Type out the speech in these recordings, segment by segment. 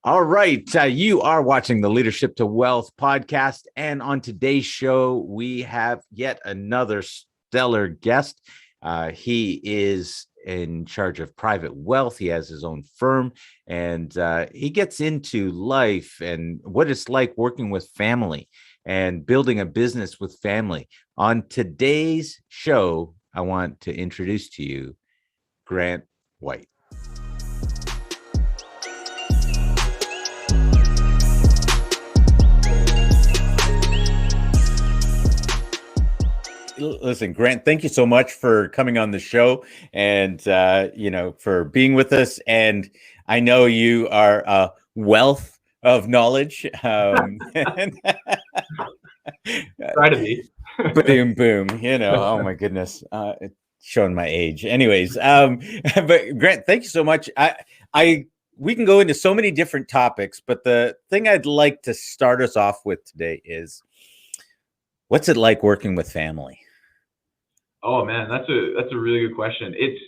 All right. You are watching the Leadership to Wealth podcast. And on today's show, we have yet another stellar guest. He is in charge of private wealth. He has his own firm, and he gets into life and what it's like working with family and building a business with family. On today's show, I want to introduce to you Grant White. Listen, Grant, thank you so much for coming on the show and, for being with us. And I know you are a wealth of knowledge. Try to be. Boom, boom. Oh my goodness. It's showing my age. Anyways, but Grant, thank you so much. We can go into so many different topics, but the thing I'd like to start us off with today is, what's it like working with family? Oh man, that's a really good question. It's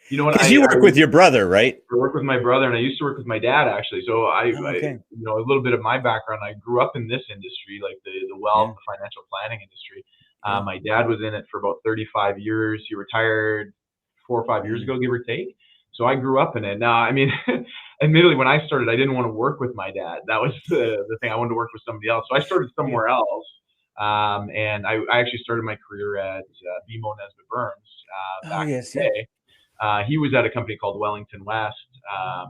because you work with your brother, right? I work with my brother, and I used to work with my dad actually. So I a little bit of my background. I grew up in this industry, like the wealth, the financial planning industry. My dad was in it for about 35 years. He retired 4 or 5 years ago, give or take. So I grew up in it. Now, I mean, admittedly, when I started, I didn't want to work with my dad. That was the thing. I wanted to work with somebody else. So I started somewhere else. And I actually started my career at BMO Nesbitt Burns back in the day. He was at a company called Wellington West,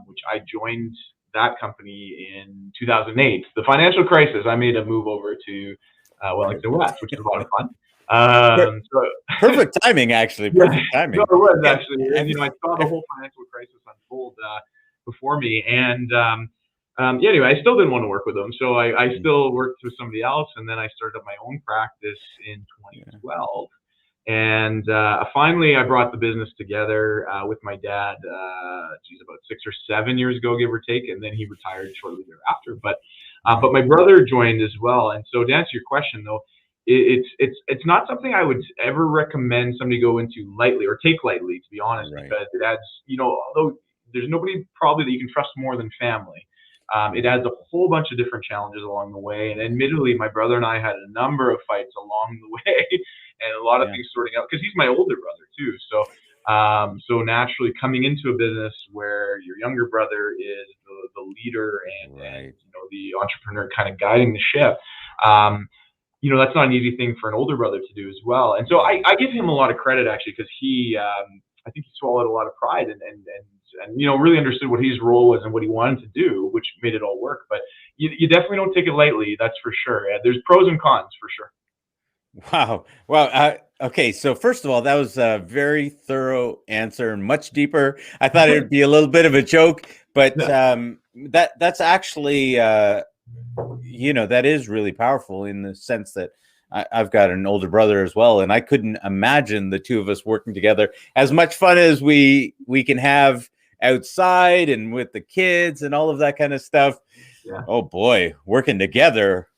which I joined that company in 2008. The financial crisis, I made a move over to Wellington West, which was a lot of fun. Perfect timing, actually. Perfect timing. No, it was actually. And, I saw the whole financial crisis unfold before me. And anyway, I still didn't want to work with them. So I still worked with somebody else. And then I started up my own practice in 2012. And finally, I brought the business together with my dad, about 6 or 7 years ago, give or take. And then he retired shortly thereafter. But my brother joined as well. And so to answer your question, though, it's not something I would ever recommend somebody go into lightly or take lightly, to be honest, because it adds, although there's nobody probably that you can trust more than family. It adds a whole bunch of different challenges along the way. And admittedly, my brother and I had a number of fights along the way and a lot of things sorting out, because he's my older brother too. So naturally, coming into a business where your younger brother is the leader and the entrepreneur kind of guiding the ship, that's not an easy thing for an older brother to do as well. And so I give him a lot of credit, actually, because I think he swallowed a lot of pride and really understood what his role was and what he wanted to do, which made it all work. But you definitely don't take it lightly, that's for sure. There's pros and cons for sure. Wow. Well, okay. So first of all, that was a very thorough answer and much deeper. I thought it would be a little bit of a joke, but that's actually, that is really powerful in the sense that I've got an older brother as well, and I couldn't imagine the two of us working together. As much fun as we can have outside and with the kids and all of that kind of stuff. Yeah. Oh boy, working together.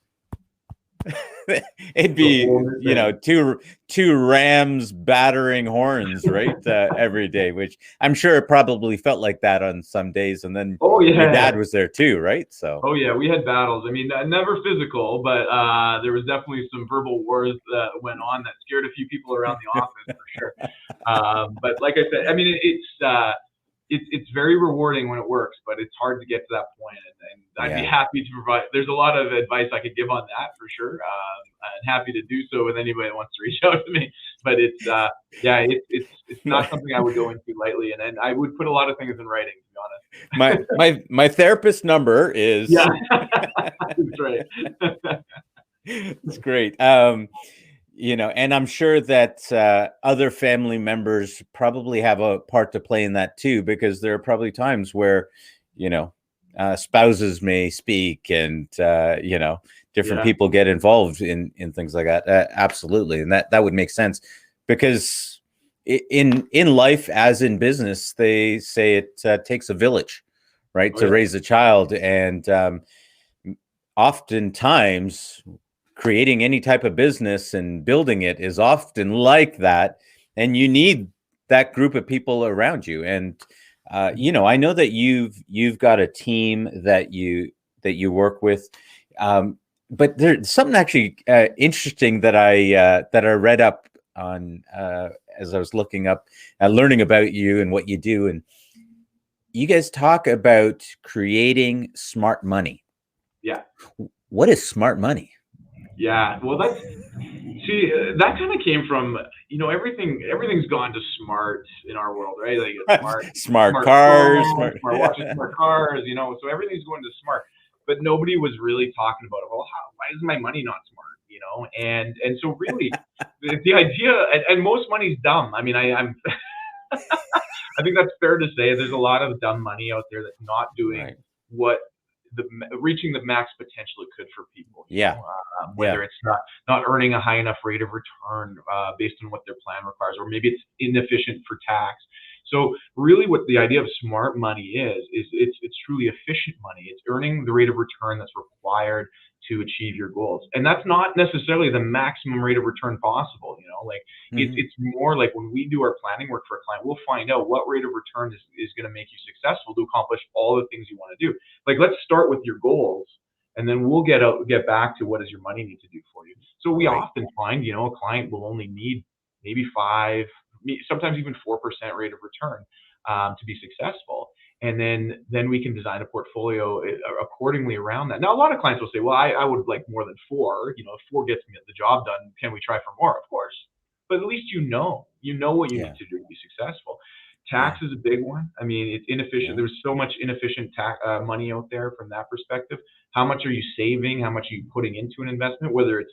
It'd be, two rams battering horns, right? Every day, which I'm sure it probably felt like that on some days. And then your dad was there too, right? So. Oh yeah, we had battles. I mean, never physical, but there was definitely some verbal wars that went on that scared a few people around the office for sure. But like I said, I mean, it's very rewarding when it works, but it's hard to get to that point. And I'd be happy to provide. There's a lot of advice I could give on that for sure. I'm happy to do so with anybody that wants to reach out to me. But it's not something I would go into lightly, and I would put a lot of things in writing, to be honest. My therapist number is. Yeah, that's right. It's great. And I'm sure that other family members probably have a part to play in that too, because there are probably times where, spouses may speak and, different people get involved in things like that. Absolutely. And that would make sense, because in life, as in business, they say it takes a village, right, to raise a child. And oftentimes, creating any type of business and building it is often like that. And you need that group of people around you. And I know that you've got a team that you work with, but there's something actually interesting that I read up on as I was looking up, learning about you and what you do, and you guys talk about creating smart money. Yeah. What is smart money? Yeah. Well, that kind of came from, everything's gone to smart in our world, right? Like Smart smart cars, phones, smart. smart watches, smart cars, so everything's going to smart. But nobody was really talking about it. Well, why is my money not smart? And so really, the idea, and most money's dumb. I mean, I'm I think that's fair to say. There's a lot of dumb money out there that's not doing Right. what reaching the max potential it could for people. Yeah. Whether it's not earning a high enough rate of return based on what their plan requires, or maybe it's inefficient for tax. So really, what the idea of smart money is it's truly efficient money. It's earning the rate of return that's required to achieve your goals, and that's not necessarily the maximum rate of return possible. Like it's more like when we do our planning work for a client, we'll find out what rate of return is going to make you successful to accomplish all the things you want to do. Like, let's start with your goals, and then we'll get back to what does your money need to do for you. So we often find, a client will only need maybe 5, sometimes even 4% rate of return to be successful. And then we can design a portfolio accordingly around that. Now, a lot of clients will say, well, I would like more than 4. If 4 gets me the job done, can we try for more? Of course. But at least you know what you need to do to be successful. Tax is a big one. I mean, it's inefficient. Yeah. There's so much inefficient money out there from that perspective. How much are you saving? How much are you putting into an investment? Whether it's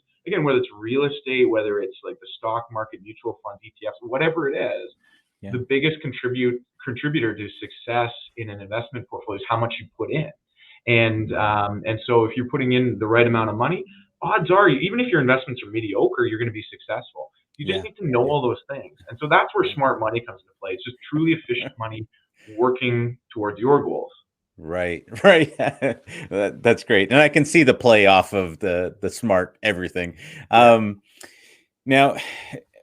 real estate, whether it's like the stock market, mutual funds, ETFs, whatever it is, the biggest contributor to success in an investment portfolio is how much you put in. And so if you're putting in the right amount of money, odds are, even if your investments are mediocre, you're going to be successful. You just need to know all those things. And so that's where smart money comes into play. It's just truly efficient money working towards your goals. Right. That's great, and I can see the play off of the smart everything. Now,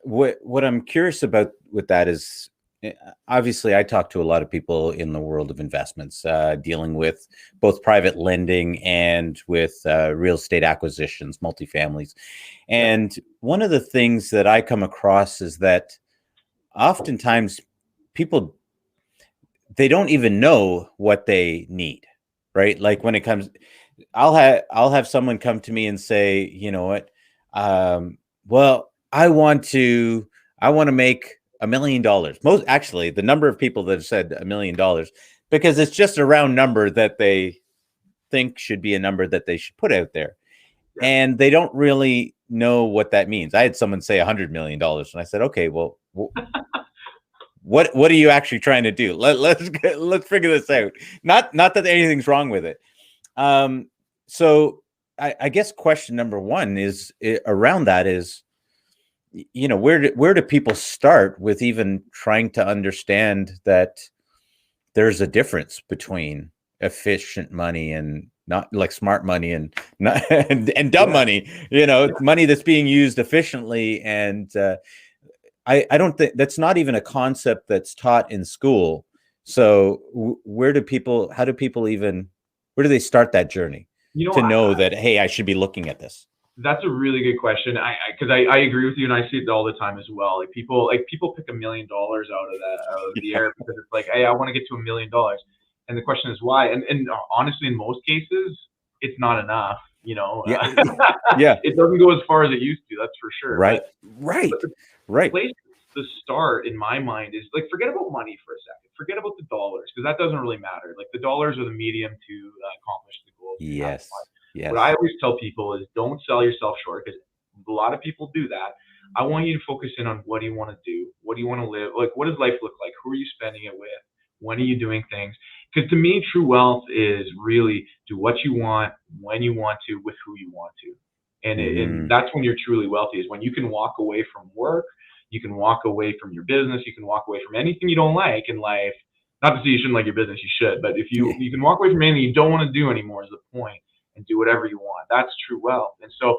what I'm curious about with that is, obviously, I talk to a lot of people in the world of investments, dealing with both private lending and with real estate acquisitions, multifamilies. And one of the things that I come across is that oftentimes people, they don't even know what they need, right? Like when it comes, I'll have someone come to me and say, you know what, well, I want to make $1 million. Most, actually, the number of people that have said $1 million, because it's just a round number that they think should be a number that they should put out there. And they don't really know what that means. I had someone say $100 million, and I said, okay, well, what are you actually trying to do? Let's figure this out. Not that anything's wrong with it. So I guess question number one is around that is, where do people start with even trying to understand that there's a difference between efficient money and not, like, smart money and not and dumb money, money that's being used efficiently. And I don't think that's not even a concept that's taught in school. So where do people where do they start that journey to know that, hey, I should be looking at this? That's a really good question. Because I agree with you, and I see it all the time as well. Like people pick $1 million out of the air because it's like, hey, I want to get to $1 million, and the question is why. And honestly, in most cases, it's not enough. It doesn't go as far as it used to. That's for sure. Right. The place to start, in my mind, is like, forget about money for a second. Forget about the dollars, because that doesn't really matter. Like, the dollars are the medium to accomplish the goals. Yes. What I always tell people is, don't sell yourself short, because a lot of people do that. I want you to focus in on, what do you want to do? What do you want to live? Like, what does life look like? Who are you spending it with? When are you doing things? Because to me, true wealth is really do what you want, when you want to, with who you want to. And that's when you're truly wealthy, is when you can walk away from work, you can walk away from your business, you can walk away from anything you don't like in life. Not to say you shouldn't like your business, you should, but if you can walk away from anything you don't want to do anymore, is the point, and do whatever you want. That's true wealth. And so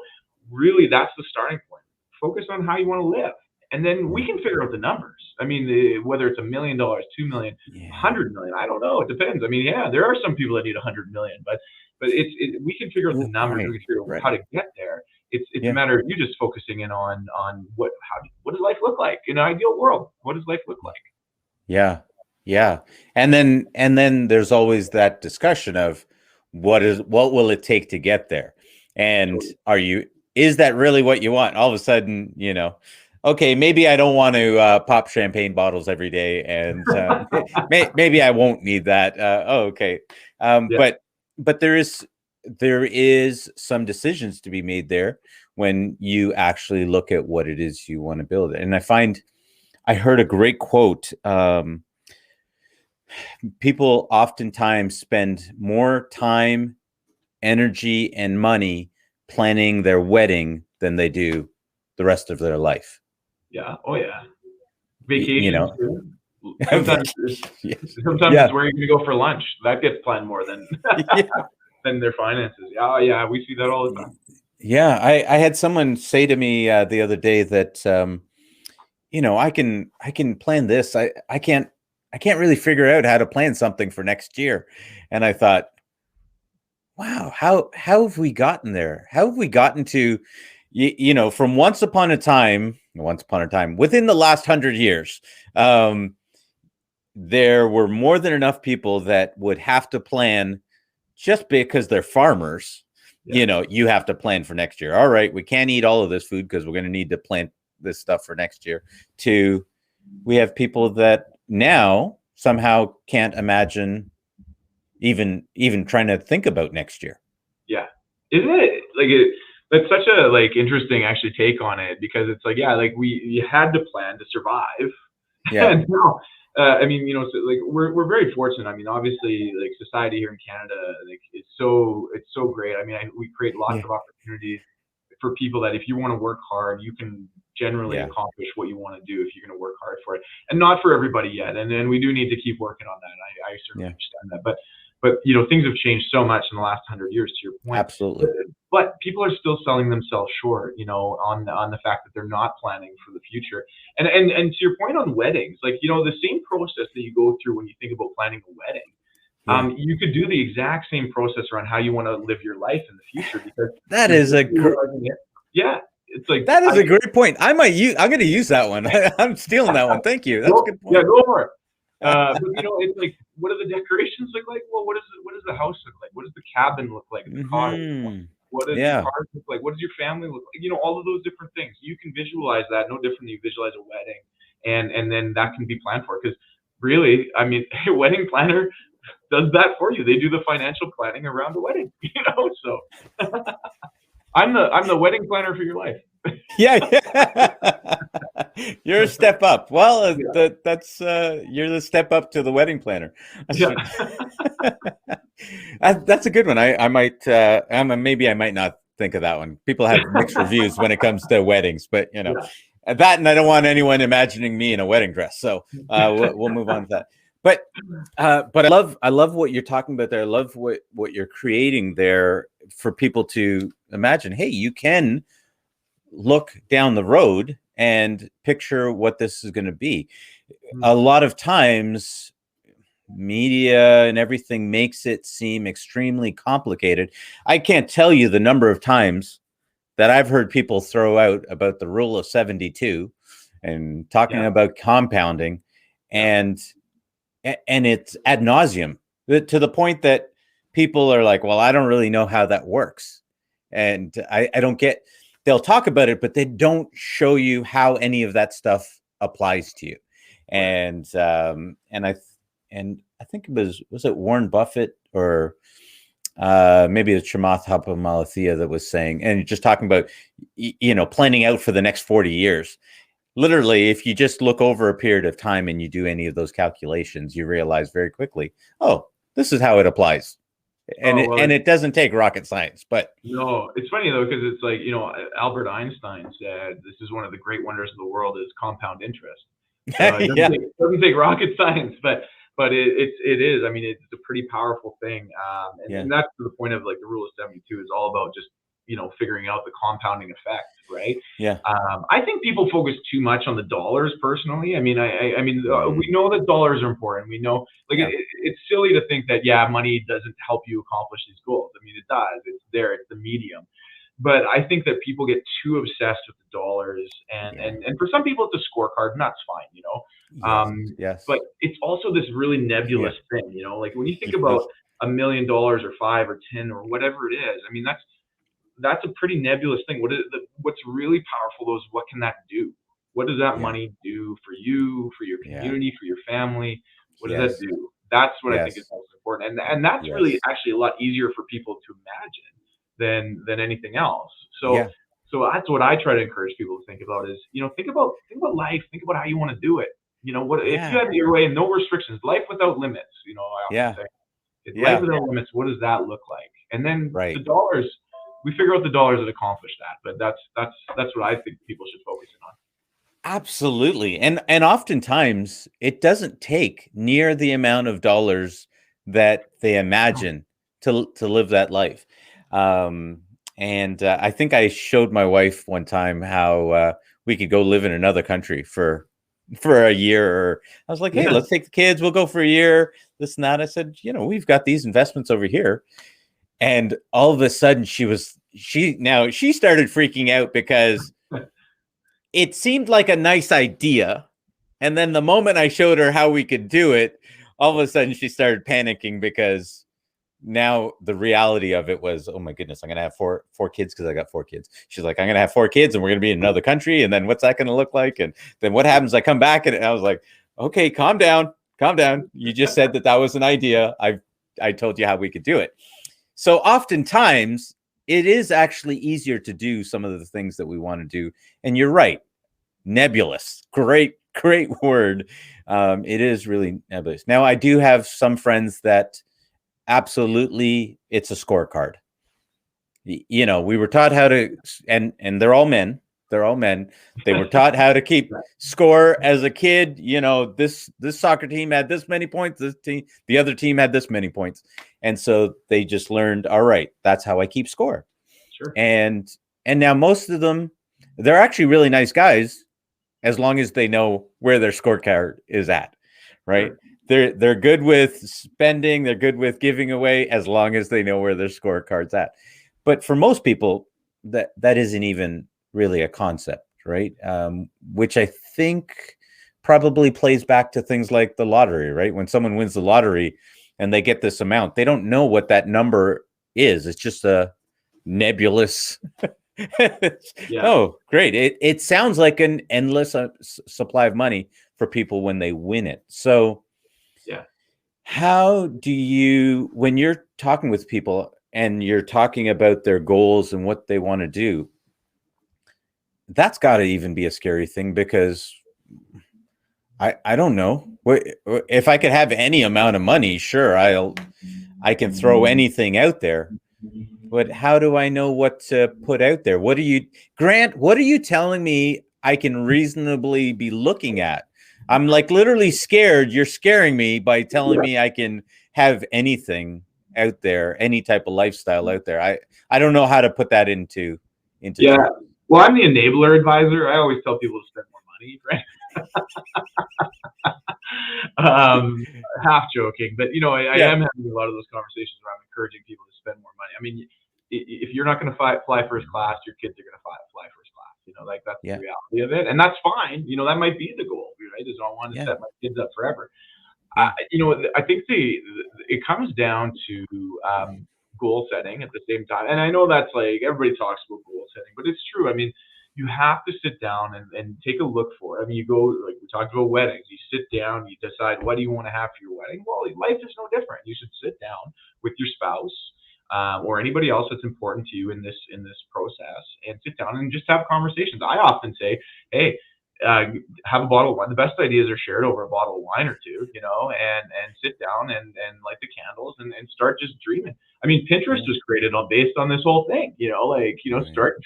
really, that's the starting point. Focus on how you want to live. and then we can figure out the numbers. I mean, whether it's $1 million, 2 million, Yeah. 100 million, I don't know. It depends. I mean, yeah, there are some people that need 100 million, but we can figure out the numbers. We can figure out how to get there. It's a matter of you just focusing in on what does life look like in an ideal world? What does life look like? Yeah. Yeah. And then there's always that discussion of what will it take to get there? And is that really what you want? All of a sudden, okay, maybe I don't want to pop champagne bottles every day, and maybe I won't need that. Okay. But there is some decisions to be made there when you actually look at what it is you want to build. And I heard a great quote. People oftentimes spend more time, energy, and money planning their wedding than they do the rest of their life. Yeah. Oh yeah. Vacations. Sometimes it's where you're going to go for lunch. That gets planned more than than their finances. Oh yeah, we see that all the time. Yeah, I had someone say to me the other day that I can plan this. I can't really figure out how to plan something for next year. And I thought, wow, how have we gotten there? How have we gotten to, from once upon a time, within the last 100 years, there were more than enough people that would have to plan just because they're farmers. Yeah. You have to plan for next year. All right, we can't eat all of this food because we're going to need to plant this stuff for next year. We have people that now somehow can't imagine even trying to think about next year. Yeah. Isn't it that's such a interesting actually take on it, because it's you had to plan to survive. Yeah. And now, I mean, so we're very fortunate. I mean, obviously, society here in Canada, it's so great. I mean, we create lots of opportunities for people that if you want to work hard, you can generally accomplish what you want to do if you're going to work hard for it. And not for everybody yet. And then we do need to keep working on that. I certainly understand that. But things have changed so much in the last 100 years, to your point. Absolutely. But people are still selling themselves short, on the fact that they're not planning for the future. And to your point on weddings, the same process that you go through when you think about planning a wedding, you could do the exact same process around how you want to live your life in the future, because that is a it's that is a great point. I'm going to use that one. I'm stealing that one. Thank you. That's a good point. Yeah, go for it. But it's what do the decorations look like? Well, what does the house look like? What does the cabin look like? The cottage? What does the cars look like? What does your family look like? All of those different things. You can visualize that no different than you visualize a wedding, and then that can be planned for. Because really, I mean, a wedding planner does that for you. They do the financial planning around the wedding. So I'm the wedding planner for your life. Yeah. You're a step up. Well, that's you're the step up to the wedding planner. Yeah. That's a good one. I might maybe I might not think of that one. People have mixed reviews when it comes to weddings, but that, and I don't want anyone imagining me in a wedding dress. So we'll move on to that. But I love what you're talking about there. I love what you're creating there for people to imagine. Hey, you can look down the road and picture what this is going to be. A lot of times media and everything makes it seem extremely complicated. I can't tell you the number of times that I've heard people throw out about the rule of 72 and talking about compounding, and it's ad nauseum, to the point that people are like, well, I don't really know how that works. And I don't get, they'll talk about it, but they don't show you how any of that stuff applies to you. And I think it was it Warren Buffett or maybe it's Chamath Palihapitiya that was saying, and just talking about, planning out for the next 40 years. Literally, if you just look over a period of time and you do any of those calculations, you realize very quickly, oh, this is how it applies. And it doesn't take rocket science. But no, it's funny though, because it's Albert Einstein said this is one of the great wonders of the world is compound interest. It doesn't take rocket science, but it is. I mean, it's a pretty powerful thing, and that's to the point of the rule of 72 is all about just figuring out the compounding effect, right? Yeah. I think people focus too much on the dollars personally. I mean, we Mm. know that dollars are important. We know, like, Yeah. it's silly to think that, yeah, money doesn't help you accomplish these goals. I mean, it does. It's there. It's the medium. But I think that people get too obsessed with the dollars, and Yeah. for some people it's a scorecard, and that's fine. Yes. Yes. But it's also this really Yeah. nebulous thing, like when you think about Yes. $1 million or 5 or 10 or whatever it is. I mean, that's a pretty nebulous thing. What's really powerful though is what can that do? What does that Yeah. money do for you, for your Yeah. community, for your family? What does that Yes. do? That's what I think is Yes. most important, and that's really Yes. actually a lot easier for people to imagine than anything else. So Yeah. so that's what I try to encourage people to think about is, think about life, think about how you want to do it. What if you Yeah. had your way and no restrictions, life without limits, I often Yeah. say. It's life Yeah. without limits, what does that look like? And then the Right. dollars, we figure out the dollars that accomplish that. But that's what I think people should focus in on. Absolutely. And oftentimes it doesn't take near the amount of dollars that they imagine to live that life. Um, and I think I showed my wife one time how we could go live in another country for a year. Or I was like, hey, Yeah, let's take the kids. We'll go for a year. This and that. I said, we've got these investments over here. And all of a sudden she started freaking out because it seemed like a nice idea. And then the moment I showed her how we could do it, all of a sudden she started panicking because now the reality of it was, oh my goodness, I'm gonna have four kids because I got 4 kids. She's like, I'm gonna have 4 kids and we're gonna be in another country, and then what's that gonna look like? And then what happens? I come back and I was like, okay, calm down, calm down. You just said that was an idea. I told you how we could do it. So oftentimes it is actually easier to do some of the things that we want to do. And you're right, nebulous. Great word. It is really nebulous. Now, I do have some friends that absolutely it's a scorecard. We were taught how to, and they're all men. They're all men. They were taught how to keep score as a kid. This soccer team had this many points. The other team had this many points, and so they just learned. All right, that's how I keep score. sure. And now most of them, they're actually really nice guys, as long as they know where their scorecard is at, right? Sure. They're good with spending, they're good with giving away, as long as they know where their scorecard's at. But for most people, that isn't even really a concept, right? Which I think probably plays back to things like the lottery, right? When someone wins the lottery and they get this amount, they don't know what that number is. It's just a nebulous. Yeah. Oh, great. It sounds like an endless supply of money for people when they win it. So Yeah. how do you, when you're talking with people and you're talking about their goals and what they want to do, that's got to even be a scary thing, because I don't know. If I could have any amount of money, sure, I can throw anything out there. But how do I know what to put out there? Grant, what are you telling me I can reasonably be looking at? I'm like literally scared. You're scaring me by telling me I can have anything out there, any type of lifestyle out there. I don't know how to put that into Yeah. terms. Well, I'm the enabler advisor. I always tell people to spend more money, right? Half joking, but I Yeah. am having a lot of those conversations where I'm encouraging people to spend more money. I mean, if you're not going to fly first class, your kids are going to fly first class. Like that's the Yeah. reality of it, and that's fine. That might be the goal, right? Is I want to Yeah. set my kids up forever. Yeah. I think it comes down to goal setting at the same time, and I know that's like everybody talks about goal setting, but it's true. I mean, you have to sit down and take a look for it. I mean, you go, like we talked about weddings. You sit down, you decide what do you want to have for your wedding. Well, life is no different. You should sit down with your spouse or anybody else that's important to you in this process, and sit down and just have conversations. I often say, hey, have a bottle of wine. The best ideas are shared over a bottle of wine or two, and sit down and light the candles and start just dreaming. I mean, Pinterest was created based on this whole thing, start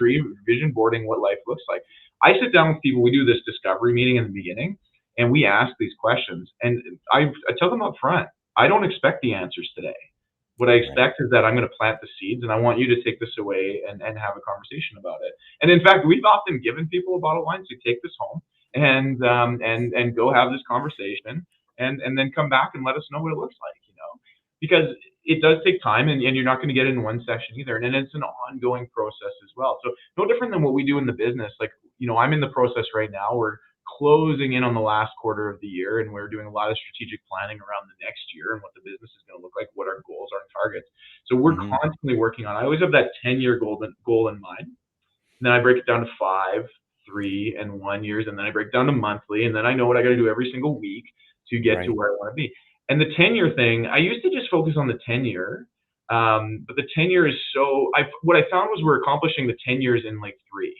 vision boarding what life looks like. I sit down with people. We do this discovery meeting in the beginning, and we ask these questions. And I tell them up front, I don't expect the answers today. What I Right. expect is that I'm going to plant the seeds, and I want you to take this away and have a conversation about it. And in fact, we've often given people a bottle of wine to take this home and go have this conversation, and then come back and let us know what it looks like, because it does take time, and you're not going to get it in one session either. And then it's an ongoing process as well. So no different than what we do in the business. Like, I'm in the process right now. We're closing in on the last quarter of the year, and we're doing a lot of strategic planning around the next year and what the business is going to look like, what our goals are and targets. So we're Mm-hmm. constantly working on. I always have that 10-year goal in mind. And then I break it down to 5, 3, and 1 years, and then I break down to monthly, and then I know what I got to do every single week to get to Right. where I want to be. And the 10-year thing, I used to just focus on the 10-year, but the 10-year is what I found was we're accomplishing the 10 years in like 3.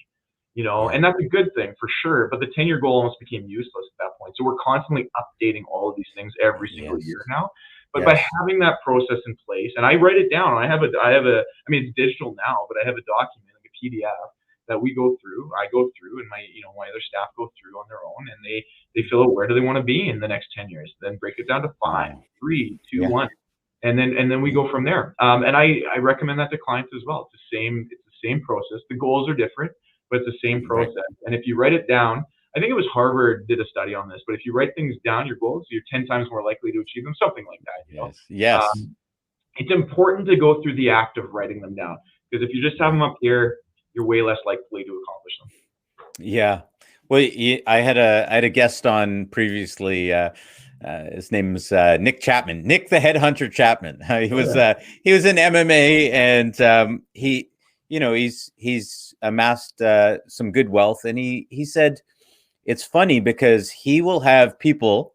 Yeah. And that's a good thing for sure. But the 10-year goal almost became useless at that point. So we're constantly updating all of these things every single Yes. year now. But by Yes. having that process in place, and I write it down, I mean, it's digital now, but I have a document, like a PDF that we go through. I go through, and my other staff go through on their own, and they fill out where do they want to be in the next 10 years. Then break it down to 5, Oh, 3, 2, yeah. 1, and then we go from there. And I recommend that to clients as well. It's the same process. The goals are different, but it's the same Right. process. And if you write it down, I think it was Harvard did a study on this, but if you write things down, your goals, you're 10 times more likely to achieve them, something like that. Yes. Yes. It's important to go through the act of writing them down, because if you just have Right. them up here, you're way less likely to accomplish them. Yeah. Well, I had a guest on previously. His name's Nick Chapman, Nick the Headhunter Chapman. He was in MMA, and he's amassed some good wealth. And he said it's funny because he will have people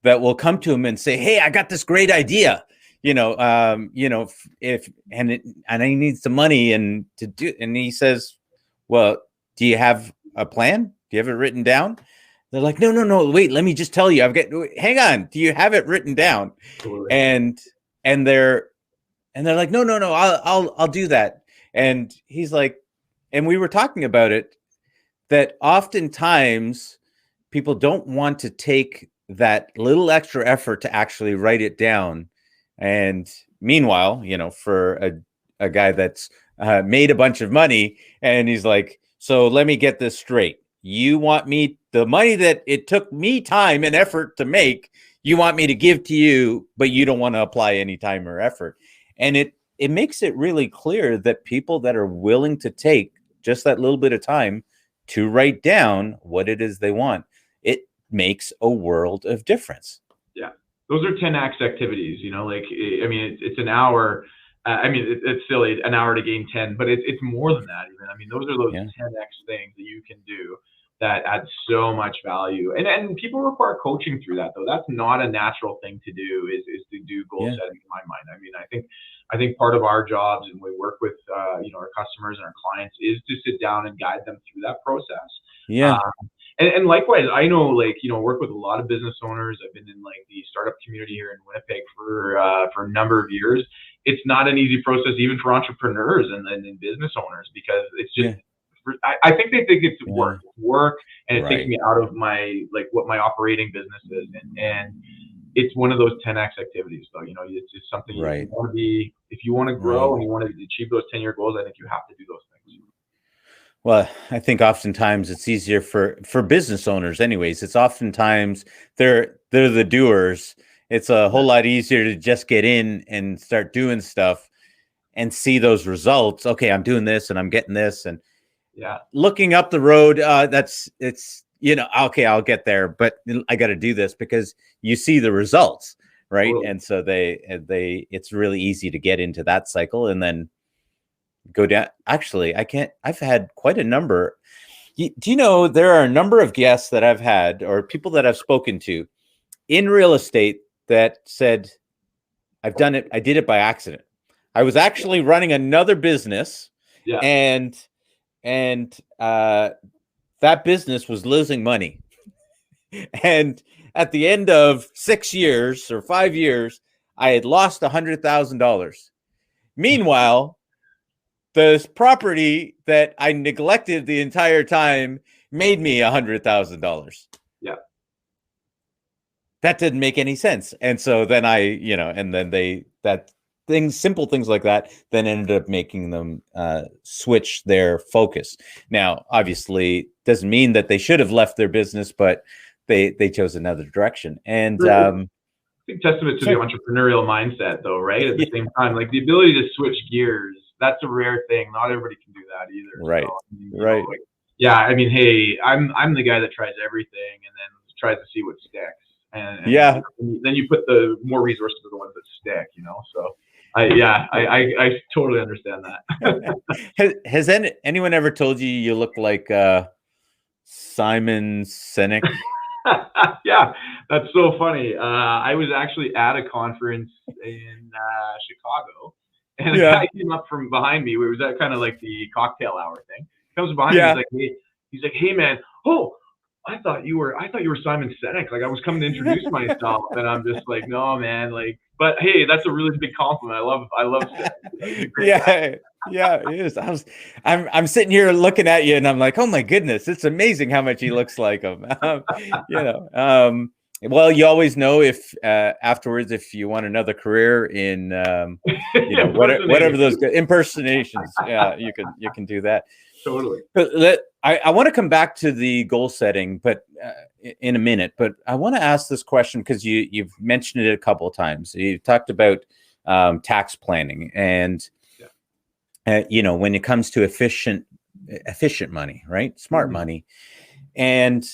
that will come to him and say, "Hey, I got this great idea." If and I need some money and to do, and he says, "Well, do you have a plan? Do you have it written down?" They're like, no, wait, let me just tell you. Hang on. Do you have it written down? Absolutely. And they're like, no, I'll do that. And he's like, and we were talking about it, that oftentimes people don't want to take that little extra effort to actually write it down. And meanwhile, for a guy that's made a bunch of money, and he's like, so let me get this straight. You want me, the money that it took me time and effort to make, you want me to give to you, but you don't want to apply any time or effort. And it makes it really clear that people that are willing to take just that little bit of time to write down what it is they want, it makes a world of difference. Yeah. Those are 10x activities, I mean, it's an hour. It's silly, an hour to gain 10, but it's more than that even. I mean, those are those 10x things that you can do that add so much value. And people require coaching through that, though. That's not a natural thing to do, is to do goal setting, in my mind. I mean, I think part of our jobs, and we work with our customers and our clients, is to sit down and guide them through that process. Yeah. And likewise, I know, work with a lot of business owners. I've been in the startup community here in Winnipeg for a number of years. It's not an easy process, even for entrepreneurs and business owners, because it's just, I think they think it's work, and it takes me out of my, what my operating business is. And it's one of those 10x activities, though. It's just something you want to be, if you want to grow and you want to achieve those 10-year goals, I think you have to do those things. Well, I think oftentimes it's easier for business owners anyways. It's oftentimes they're the doers. It's a whole lot easier to just get in and start doing stuff and see those results. Okay, I'm doing this and I'm getting this, and looking up the road, okay, I'll get there, but I got to do this, because you see the results, right? Totally. And so it's really easy to get into that cycle and then go down. Actually, I've had quite a number. Do you know, there are a number of guests that I've had, or people that I've spoken to in real estate, that said, I did it by accident. I was actually running another business, and that business was losing money. And at the end of 6 years or 5 years, I had lost $100,000. Meanwhile, the property that I neglected the entire time made me $100,000. Yeah. That didn't make any sense. And so then things, simple things like that, then ended up making them switch their focus. Now, obviously, doesn't mean that they should have left their business, but they chose another direction. And big testament to the entrepreneurial mindset, though, right? At the same time, like the ability to switch gears, that's a rare thing. Not everybody can do that either. Right. So, I mean, right. Know, like, yeah, I mean, hey, I'm the guy that tries everything and then tries to see what sticks. And yeah, then you put the more resources to the ones that stick, So I totally understand that. has anyone ever told you look like Simon Sinek? Yeah, that's so funny. I was actually at a conference in Chicago, and a guy came up from behind me. It was that kind of like the cocktail hour thing. He comes behind me. He's like, hey man, I thought you were Simon Sinek. Like I was coming to introduce myself, and I'm just like, no man, like. But hey, that's a really big compliment. I love Sinek. Yeah, it is. I'm sitting here looking at you, and I'm like, oh my goodness, it's amazing how much he looks like him. Well, you always know if afterwards, if you want another career in, whatever those impersonations, you can do that. Totally. But I want to come back to the goal setting, but in a minute. But I want to ask this question because you've mentioned it a couple of times. You've talked about tax planning, and when it comes to efficient money, right? Smart money, and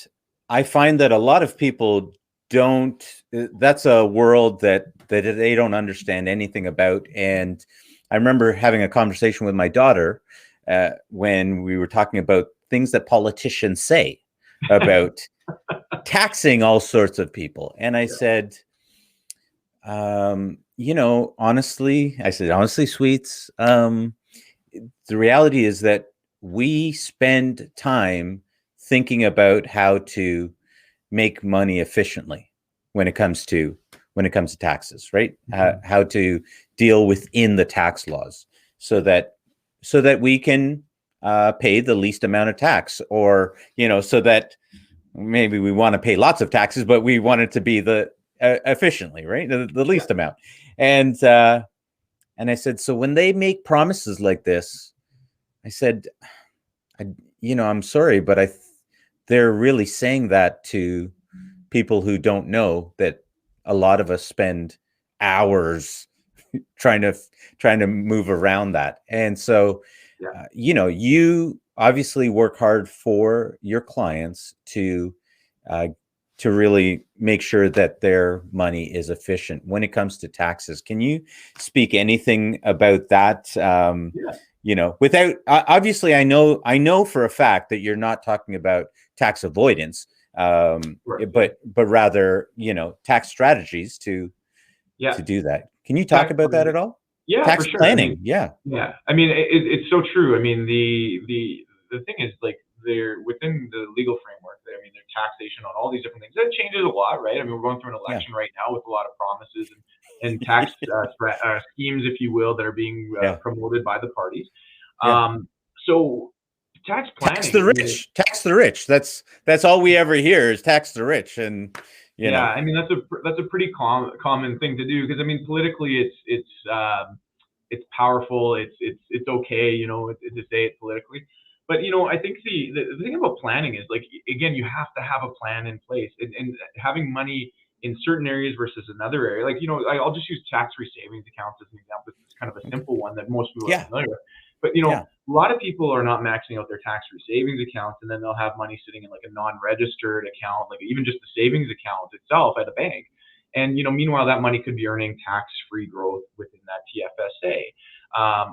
I find that a lot of people don't. That's a world that they don't understand anything about. And I remember having a conversation with my daughter when we were talking about things that politicians say about taxing all sorts of people. And I said, honestly, sweets, the reality is that we spend time thinking about how to make money efficiently when it comes to taxes, right? How to deal within the tax laws so that we can pay the least amount of tax, or so that maybe we want to pay lots of taxes, but we want it to be the efficiently, right? The least amount. And I said, so when they make promises like this, I said, I'm sorry, but they're really saying that to people who don't know that a lot of us spend hours trying to move around that. And so, you obviously work hard for your clients to really make sure that their money is efficient when it comes to taxes. Can you speak anything about that? Without obviously, I know for a fact that you're not talking about tax avoidance, but rather tax strategies to do that. Can you talk about that at all? Yeah, tax for sure. planning. I mean, it's so true. I mean, the thing is, like, they're within the legal framework. I mean, their taxation on all these different things, that changes a lot, right? I mean, we're going through an election right now with a lot of promises and tax schemes, if you will, that are being promoted by the parties. So tax planning, tax the rich. That's all we ever hear is tax the rich. And I mean, that's a pretty common thing to do, because I mean, politically it's powerful. It's okay, to say it politically. But I think the thing about planning is, like, again, you have to have a plan in place, and having money in certain areas versus another area. Like, I'll just use tax-free savings accounts as an example. It's kind of a simple one that most people are familiar with. But a lot of people are not maxing out their tax-free savings accounts, and then they'll have money sitting in like a non-registered account, like even just the savings account itself at a bank. And meanwhile, that money could be earning tax-free growth within that TFSA.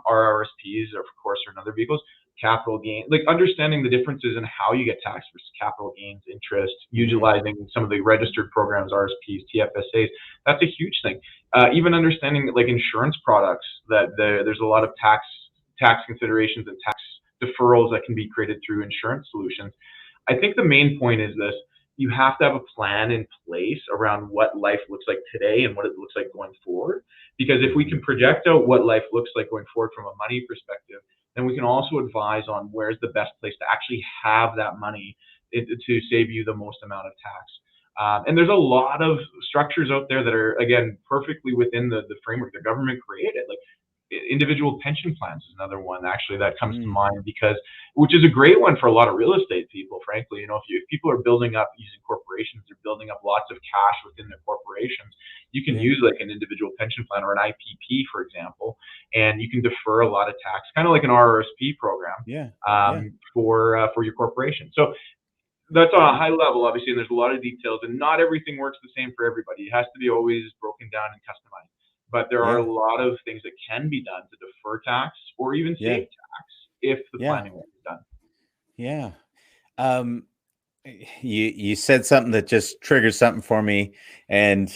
RRSPs, of course, are another vehicles. Capital gain, like understanding the differences in how you get taxed versus capital gains, interest, utilizing some of the registered programs, RSPs, TFSAs. That's a huge thing. Even understanding like insurance products, that there's a lot of tax considerations and tax deferrals that can be created through insurance solutions. I think the main point is this: you have to have a plan in place around what life looks like today and what it looks like going forward. Because if we can project out what life looks like going forward from a money perspective, then we can also advise on where's the best place to actually have that money to save you the most amount of tax. And there's a lot of structures out there that are, again, perfectly within the framework the government created. Like individual pension plans is another one actually that comes to mind, because which is a great one for a lot of real estate people, frankly. If people are building up using corporations, they're building up lots of cash within their corporations. You can use like an individual pension plan or an IPP, for example, and you can defer a lot of tax, kind of like an RRSP program, for your corporation. So that's on a high level, obviously, and there's a lot of details, and not everything works the same for everybody. It has to be always broken down and customized. But there are a lot of things that can be done to defer tax or even save tax if the planning work is done. Yeah. You said something that just triggered something for me, and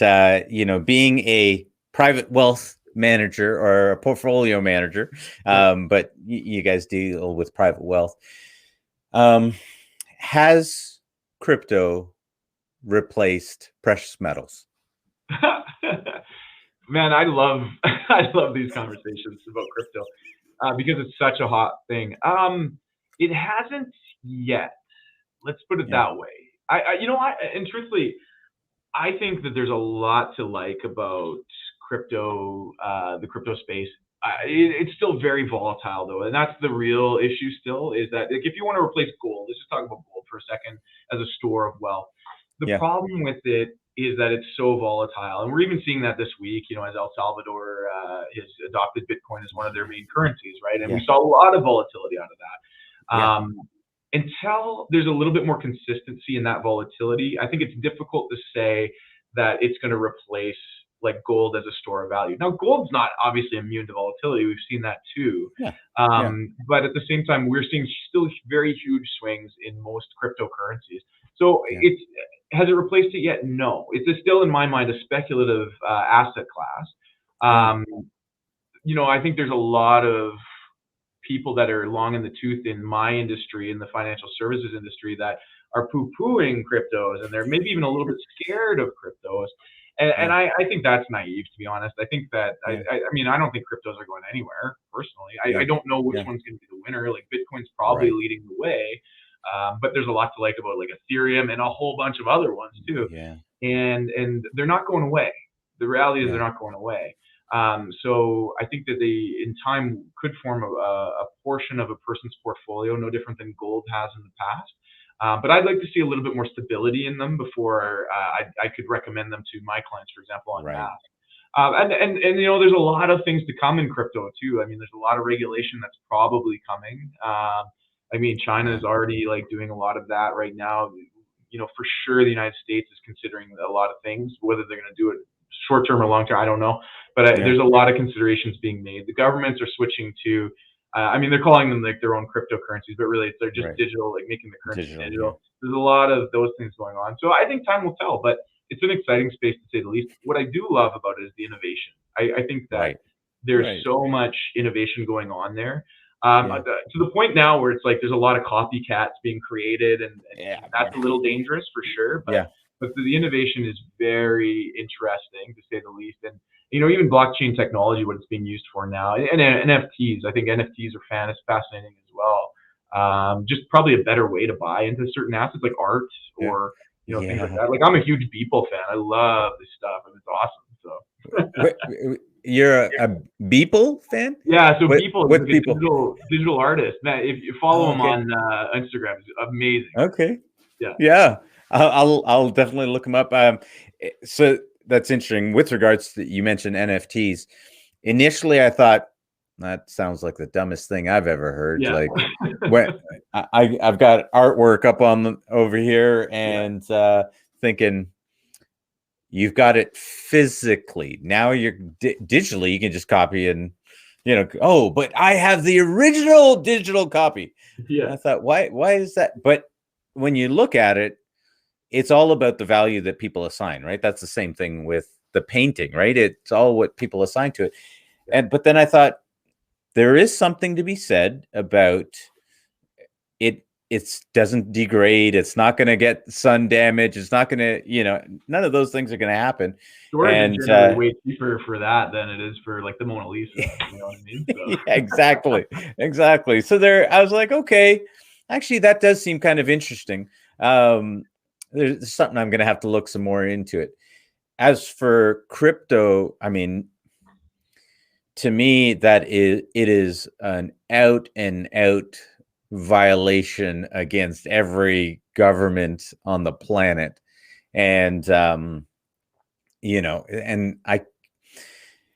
being a private wealth manager or a portfolio manager, but you guys deal with private wealth. Has crypto replaced precious metals? Man, I love these conversations about crypto because it's such a hot thing. It hasn't yet. Let's put it that way. And truthfully, I think that there's a lot to like about crypto, the crypto space. It's still very volatile though, and that's the real issue. Still, is that like if you want to replace gold, let's just talk about gold for a second as a store of wealth. The problem with it is that it's so volatile, and we're even seeing that this week. As El Salvador has adopted Bitcoin as one of their main currencies, right? And we saw a lot of volatility out of that. Until there's a little bit more consistency in that volatility, I think it's difficult to say that it's going to replace like gold as a store of value. Now, gold's not obviously immune to volatility. We've seen that too. But at the same time, we're seeing still very huge swings in most cryptocurrencies. So has it replaced it yet? No. It's still, in my mind, a speculative asset class. I think there's a lot of people that are long in the tooth in my industry, in the financial services industry, that are poo-pooing cryptos, and they're maybe even a little bit scared of cryptos. And I think that's naive, to be honest. I think that I don't think cryptos are going anywhere personally. I don't know which one's going to be the winner. Like Bitcoin's probably leading the way, but there's a lot to like about like Ethereum and a whole bunch of other ones too. And they're not going away. The reality is they're not going away. So I think that they, in time, could form a portion of a person's portfolio, no different than gold has in the past. But I'd like to see a little bit more stability in them before I could recommend them to my clients, for example, on task. And there's a lot of things to come in crypto too. I mean, there's a lot of regulation that's probably coming. China is already like doing a lot of that right now. For sure, the United States is considering a lot of things. Whether they're going to do it short term or long term, I don't know. But there's a lot of considerations being made. The governments are switching to. They're calling them like their own cryptocurrencies, but really they're just digital, like making the currency digital. There's a lot of those things going on. So I think time will tell, but it's an exciting space to say the least. What I do love about it is the innovation. I think that there's so much innovation going on there. To the point now where it's like there's a lot of copycats being created, and that's a little dangerous for sure. But the innovation is very interesting, to say the least. And even blockchain technology, what it's being used for now, and NFTs. I think NFTs are fascinating as well. Just probably a better way to buy into certain assets like art or things like that. Like I'm a huge Beeple fan. I love this stuff, and it's awesome. So you're a Beeple fan? Yeah. So Beeple is like a digital artist. Man, if you follow him on Instagram, it's amazing. Okay. Yeah. I'll definitely look them up. So that's interesting. With regards to, you mentioned NFTs. Initially, I thought that sounds like the dumbest thing I've ever heard. Like when I've got artwork up over here, and thinking you've got it physically. Now you're digitally. You can just copy and but I have the original digital copy. I thought, why is that? But when you look at it, it's all about the value that people assign, right? That's the same thing with the painting, right? It's all what people assign to it. But then I thought there is something to be said about it. It doesn't degrade. It's not going to get sun damage. It's not going to, none of those things are going to happen. Storage is generally way cheaper for that than it is for like the Mona Lisa. You know what I mean? So. Exactly. So I was like, okay, actually, that does seem kind of interesting. there's something I'm going to have to look some more into it. As for crypto, I mean, to me, it is an out and out violation against every government on the planet. And, and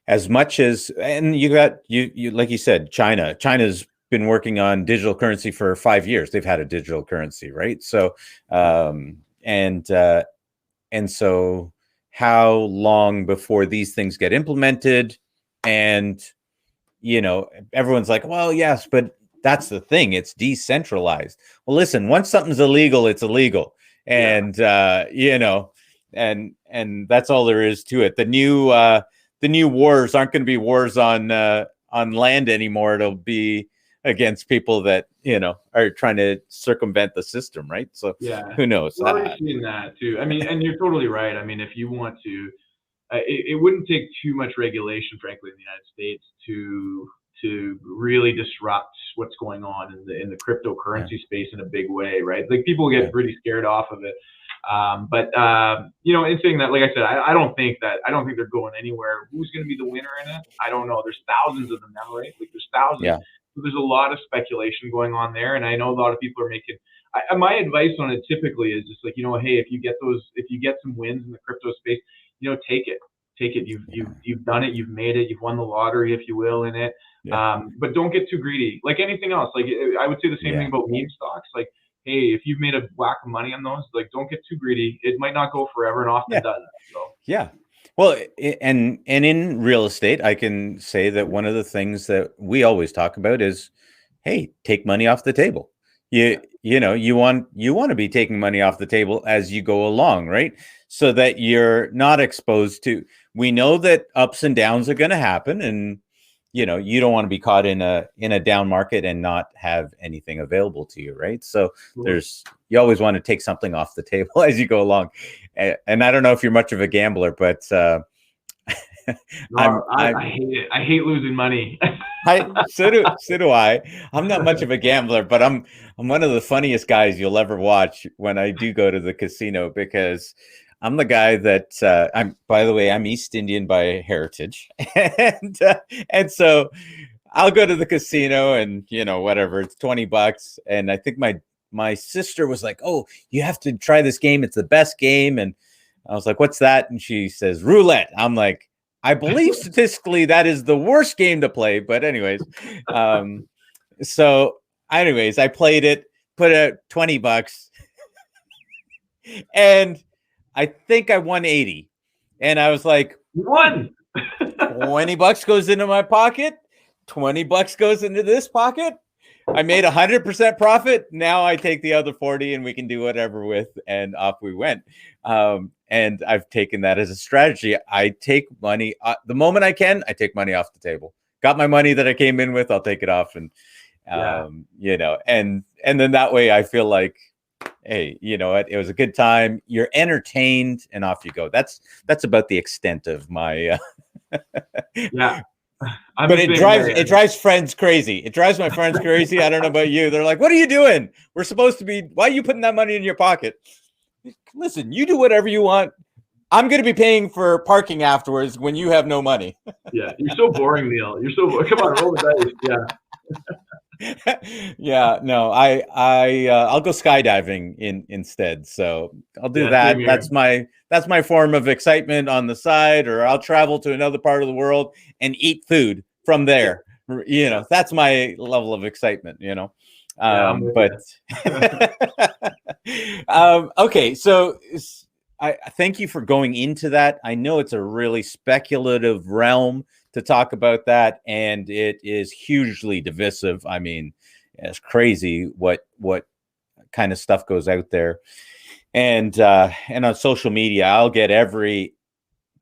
as much as, and you got, you, like you said, China's been working on digital currency for 5 years. They've had a digital currency, right? So, and so how long before these things get implemented? And, everyone's like, well, yes, but that's the thing. It's decentralized. Well, listen, once something's illegal, it's illegal. And, and that's all there is to it. The new wars aren't going to be wars on land anymore. It'll be against people that, are trying to circumvent the system. Right. So who knows? We're already seeing that too. I mean, and you're totally right. I mean, if you want to, it wouldn't take too much regulation, frankly, in the United States to really disrupt what's going on in the cryptocurrency space in a big way, right? Like people get pretty scared off of it. But in saying that, like I said, I don't think they're going anywhere. Who's going to be the winner in it? I don't know. There's thousands of them now, right? Like there's thousands. Yeah. So there's a lot of speculation going on there, and I know a lot of people are making. My advice on it typically is just like, hey, if you get some wins in the crypto space, take it. You've done it. You've made it. You've won the lottery, if you will, in it. Yeah. But don't get too greedy. Like anything else, like I would say the same thing about meme stocks. Like, hey, if you've made a whack of money on those, like don't get too greedy. It might not go forever, and often doesn't. So. Yeah. Well, and in real estate, I can say that one of the things that we always talk about is, hey, take money off the table. You want to be taking money off the table as you go along, right? So that you're not exposed to. We know that ups and downs are going to happen, and you don't want to be caught in a down market and not have anything available to you, right? So you always want to take something off the table as you go along. And I don't know if you're much of a gambler, but I hate it. I hate losing money. So do I. I'm not much of a gambler, but I'm one of the funniest guys you'll ever watch when I do go to the casino, because I'm the guy that by the way, I'm East Indian by heritage. And so I'll go to the casino and, whatever, it's $20. And I think my sister was like, oh, you have to try this game. It's the best game. And I was like, what's that? And she says, roulette. I'm like, I believe statistically that is the worst game to play. But anyways, so anyways, I played it, put out $20 and I think I won 80. And I was like, won. $20 goes into my pocket. $20 goes into this pocket. I made 100% profit. Now I take the other 40 and we can do whatever with, and off we went. And I've taken that as a strategy. I take money the moment I can. I take money off the table. Got my money that I came in with. I'll take it off, and and then that way I feel like, hey, you know what? It was a good time. You're entertained, and off you go. That's about the extent of my. Yeah. But it drives friends crazy. It drives my friends crazy. I don't know about you. They're like, "What are you doing? We're supposed to be. Why are you putting that money in your pocket?" Listen, you do whatever you want. I'm going to be paying for parking afterwards when you have no money. Yeah, you're so boring, Neil. You're so come on, roll the dice. Yeah. Yeah, no, I'll go skydiving instead. So I'll do that. That's my form of excitement on the side, or I'll travel to another part of the world and eat food from there. You know, that's my level of excitement, you know. Okay, so I thank you for going into that. I know it's a really speculative realm to talk about that, and it is hugely divisive. I mean, it's crazy what kind of stuff goes out there, and on social media, I'll get every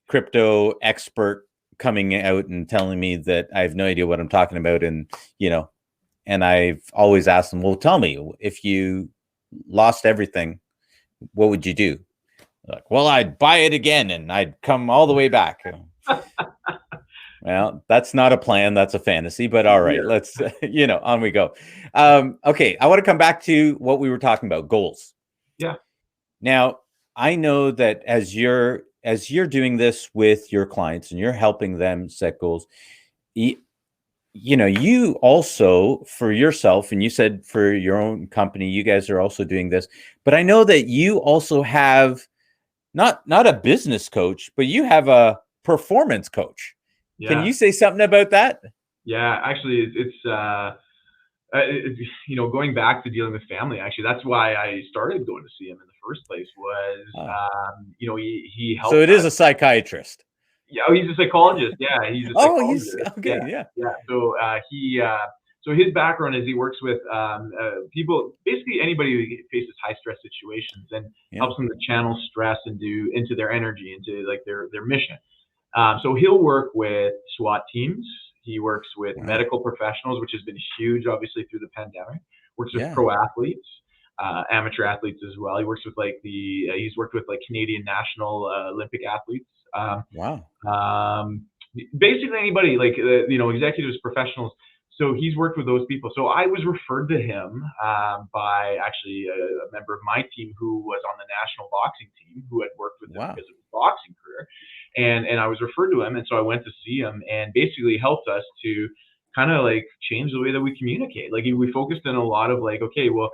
crypto expert coming out and telling me that I have no idea what I'm talking about, and you know, and I've always asked them, well, tell me, if you lost everything, what would you do? Like, well, I'd buy it again and I'd come all the way back. Well, that's not a plan. That's a fantasy, but all right, let's, you know, on we go. Okay. I want to come back to what we were talking about, goals. Yeah. Now, I know that as you're doing this with your clients and you're helping them set goals, you, you also for yourself, and you said for your own company, you guys are also doing this. But I know that you also have not a business coach, but you have a performance coach. Can Yeah. you say something about that? Yeah. Actually, going back to dealing with family, actually, that's why I started going to see him in the first place was, Oh, he so helped it is a psychiatrist. yeah, oh, he's a psychologist. Yeah, he's a Oh, he's psychologist. okay. Yeah, Yeah, yeah. So his background is he works with people, basically anybody who faces high stress situations, and yeah. helps them to channel stress into their energy, into like their mission. So he'll work with SWAT teams. He works with Wow. medical professionals, which has been huge, obviously, through the pandemic. Works with Yeah. pro athletes, amateur athletes as well. He works with he's worked with like Canadian national Olympic athletes. Wow. Um, Basically anybody like executives, professionals. So he's worked with those people. So I was referred to him by actually a member of my team who was on the national boxing team, who had worked with him Wow. because of his boxing career, and I was referred to him, and so I went to see him, and basically helped us to kind of like change the way that we communicate. Like we focused in a lot of like, okay, well,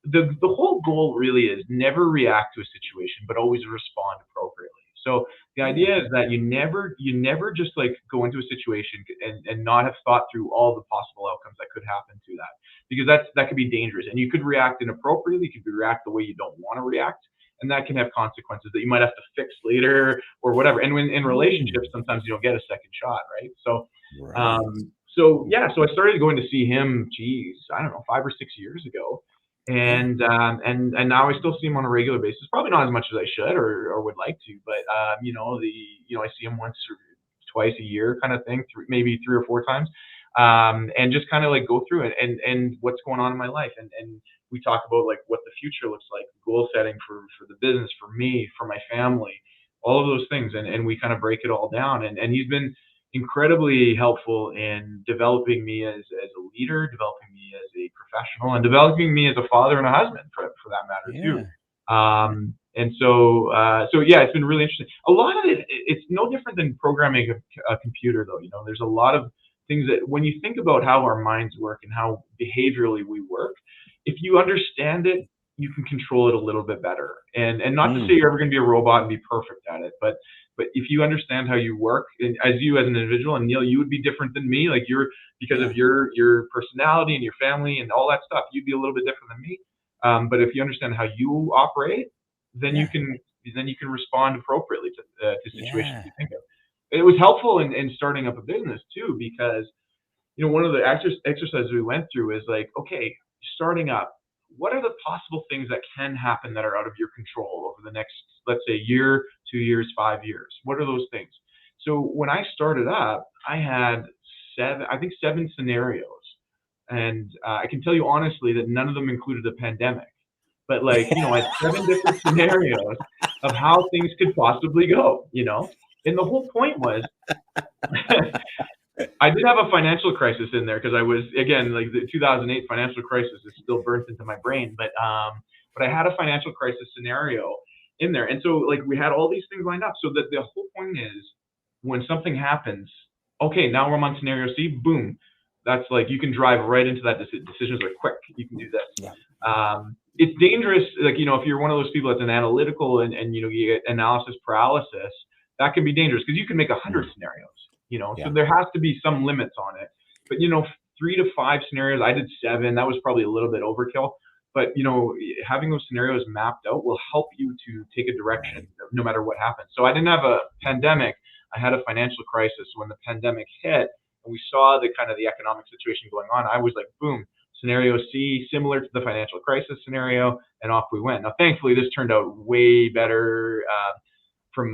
the whole goal really is never react to a situation, but always respond appropriately. So the Yeah. idea is that you never just like go into a situation and not have thought through all the possible outcomes that could happen to that, because that could be dangerous, and you could react inappropriately. You could react the way you don't want to react, and that can have consequences that you might have to fix later or whatever. And when in relationships, Ooh, sometimes you don't get a second shot, right? So right. so I started going to see him, geez, I don't know, 5 or 6 years ago, Yeah. and now I still see him on a regular basis. Probably not as much as I should or would like to, but I see him once or twice a year, kind of thing, maybe 3 or 4 times, and just kind of like go through it and what's going on in my life, and we talk about like what the future looks like, goal setting for the business, for me, for my family, all of those things, and we kind of break it all down, and he's been incredibly helpful in developing me as a leader, developing me as a professional, and developing me as a father and a husband, for that matter too. Yeah. Yeah. And so yeah, it's been really interesting. A lot of it's no different than programming a computer, though. There's a lot of things that when you think about how our minds work and how behaviorally we work, if you understand it, you can control it a little bit better. And not to say Mm, you're ever going to be a robot and be perfect at it, but if you understand how you work, and as an individual, and Neil, you would be different than me, like you're, because of yeah. your personality and your family and all that stuff, you'd be a little bit different than me. But if you understand how you operate, then you Yeah. can respond appropriately to situations Yeah. you think of. It was helpful in starting up a business too, because one of the exercises we went through is like, okay, starting up, what are the possible things that can happen that are out of your control over the next, let's say, year, 2 years, 5 years? What are those things? So when I started up, I had I think, 7 scenarios, and I can tell you honestly that none of them included a pandemic. But like, I had 7 different scenarios of how things could possibly go. And the whole point was, I did have a financial crisis in there because I was, again, like the 2008 financial crisis is still burnt into my brain, but I had a financial crisis scenario in there, and so like we had all these things lined up. So that the whole point is, when something happens, okay, now we're on scenario C. Boom, that's like you can drive right into that. Decisions are quick. You can do this. Yeah. It's dangerous, like if you're one of those people that's an analytical, and you get analysis paralysis, that can be dangerous because you can make 100 Mm, scenarios. So yeah. there has to be some limits on it. But 3 to 5 scenarios, I did 7. That was probably a little bit overkill. But having those scenarios mapped out will help you to take a direction Right. no matter what happens. So I didn't have a pandemic. I had a financial crisis. When the pandemic hit and we saw the kind of the economic situation going on, I was like, boom, scenario C, similar to the financial crisis scenario, and off we went. Now, thankfully, this turned out way better.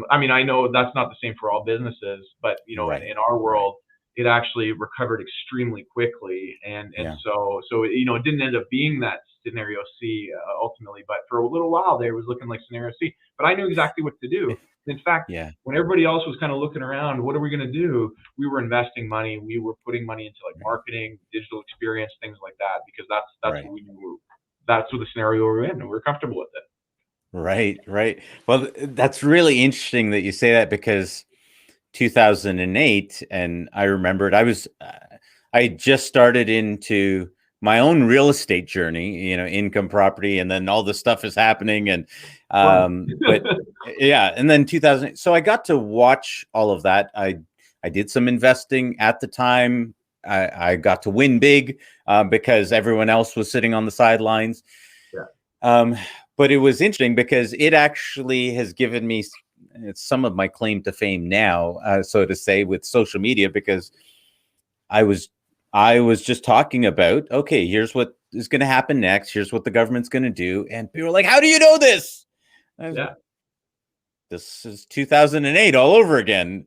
I mean, I know that's not the same for all businesses, but Right. in our Right. world, it actually recovered extremely quickly, and Yeah. so it didn't end up being that scenario C ultimately, but for a little while there, it was looking like scenario C. But I knew exactly what to do. In fact, Yeah. when everybody else was kind of looking around, what are we going to do? We were investing money. We were putting money into like Right. marketing, digital experience, things like that, because that's what Right. we knew. That's what the scenario we were in, and we are comfortable with it. Right, right. Well, that's really interesting that you say that because 2008, and I remembered I had just started into my own real estate journey, income property, and then all this stuff is happening, and Fun. but yeah, and then 2000. So I got to watch all of that. I did some investing at the time. I got to win big because everyone else was sitting on the sidelines. Yeah. Um, but it was interesting because it actually has given me some of my claim to fame now, so to say, with social media, because I was I was just talking about, okay, here's what is going to happen next. Here's what the government's going to do, and people are like, "How do you know this?" Yeah. This is 2008 all over again.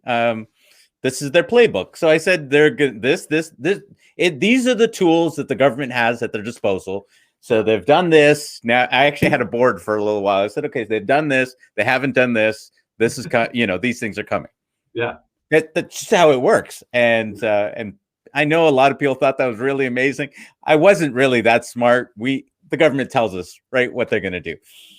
This is their playbook. So I said they're good. These are the tools that the government has at their disposal. So they've done this. Now I actually had a board for a little while. I said, okay, they've done this. They haven't done this. This is these things are coming. Yeah. That's just how it works. And I know a lot of people thought that was really amazing. I wasn't really that smart. The government tells us right what they're going to do.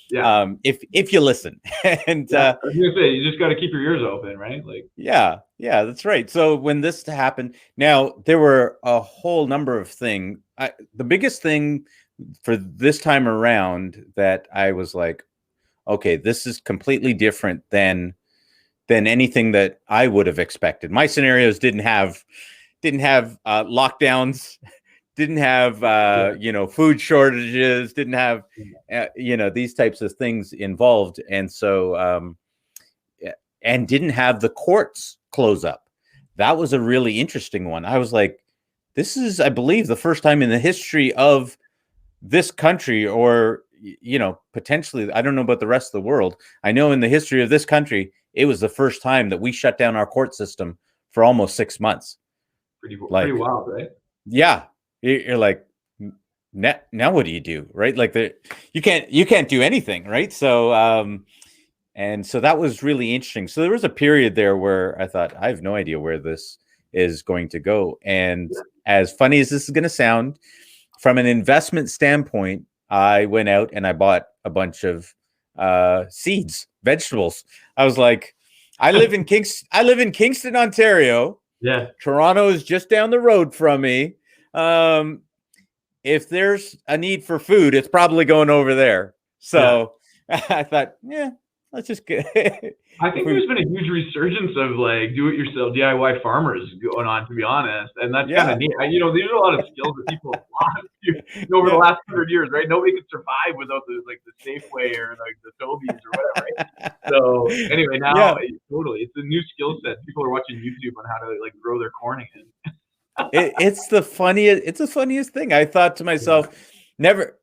Yeah. If you listen. And I was gonna say, you just got to keep your ears open, right? Like, yeah, that's right. So when this happened, now there were a whole number of things. The biggest thing for this time around that I was like, okay, this is completely different than anything that I would have expected. My scenarios didn't have lockdowns, didn't have food shortages, didn't have these types of things involved, and so and didn't have the courts close up. That was a really interesting one. I was like, this is, I believe, the first time in the history of this country, or potentially, I don't know about the rest of the world. I know in the history of this country, it was the first time that we shut down our court system for almost 6 months. pretty Like, wild, right? yeah, you're like, now what do you do, right? Like you can't do anything, right? So and so that was really interesting. So there was a period there where I thought, I have no idea where this is going to go. And as funny as this is going to sound, from an investment standpoint, I went out and I bought a bunch of seeds, vegetables. I was like, I live in Kingston, Ontario. Yeah. Toronto is just down the road from me. If there's a need for food, it's probably going over there. So I thought, let's just get. I think there's been a huge resurgence of like do-it-yourself DIY farmers going on, to be honest, and that's kind of neat. These are a lot of skills that people have lost over the last 100 years, right? Nobody could survive without the Safeway or like the Sobeys or whatever, right? So anyway, now totally, it's a new skill set. People are watching YouTube on how to like grow their corn again. It's the funniest thing. I thought to myself, never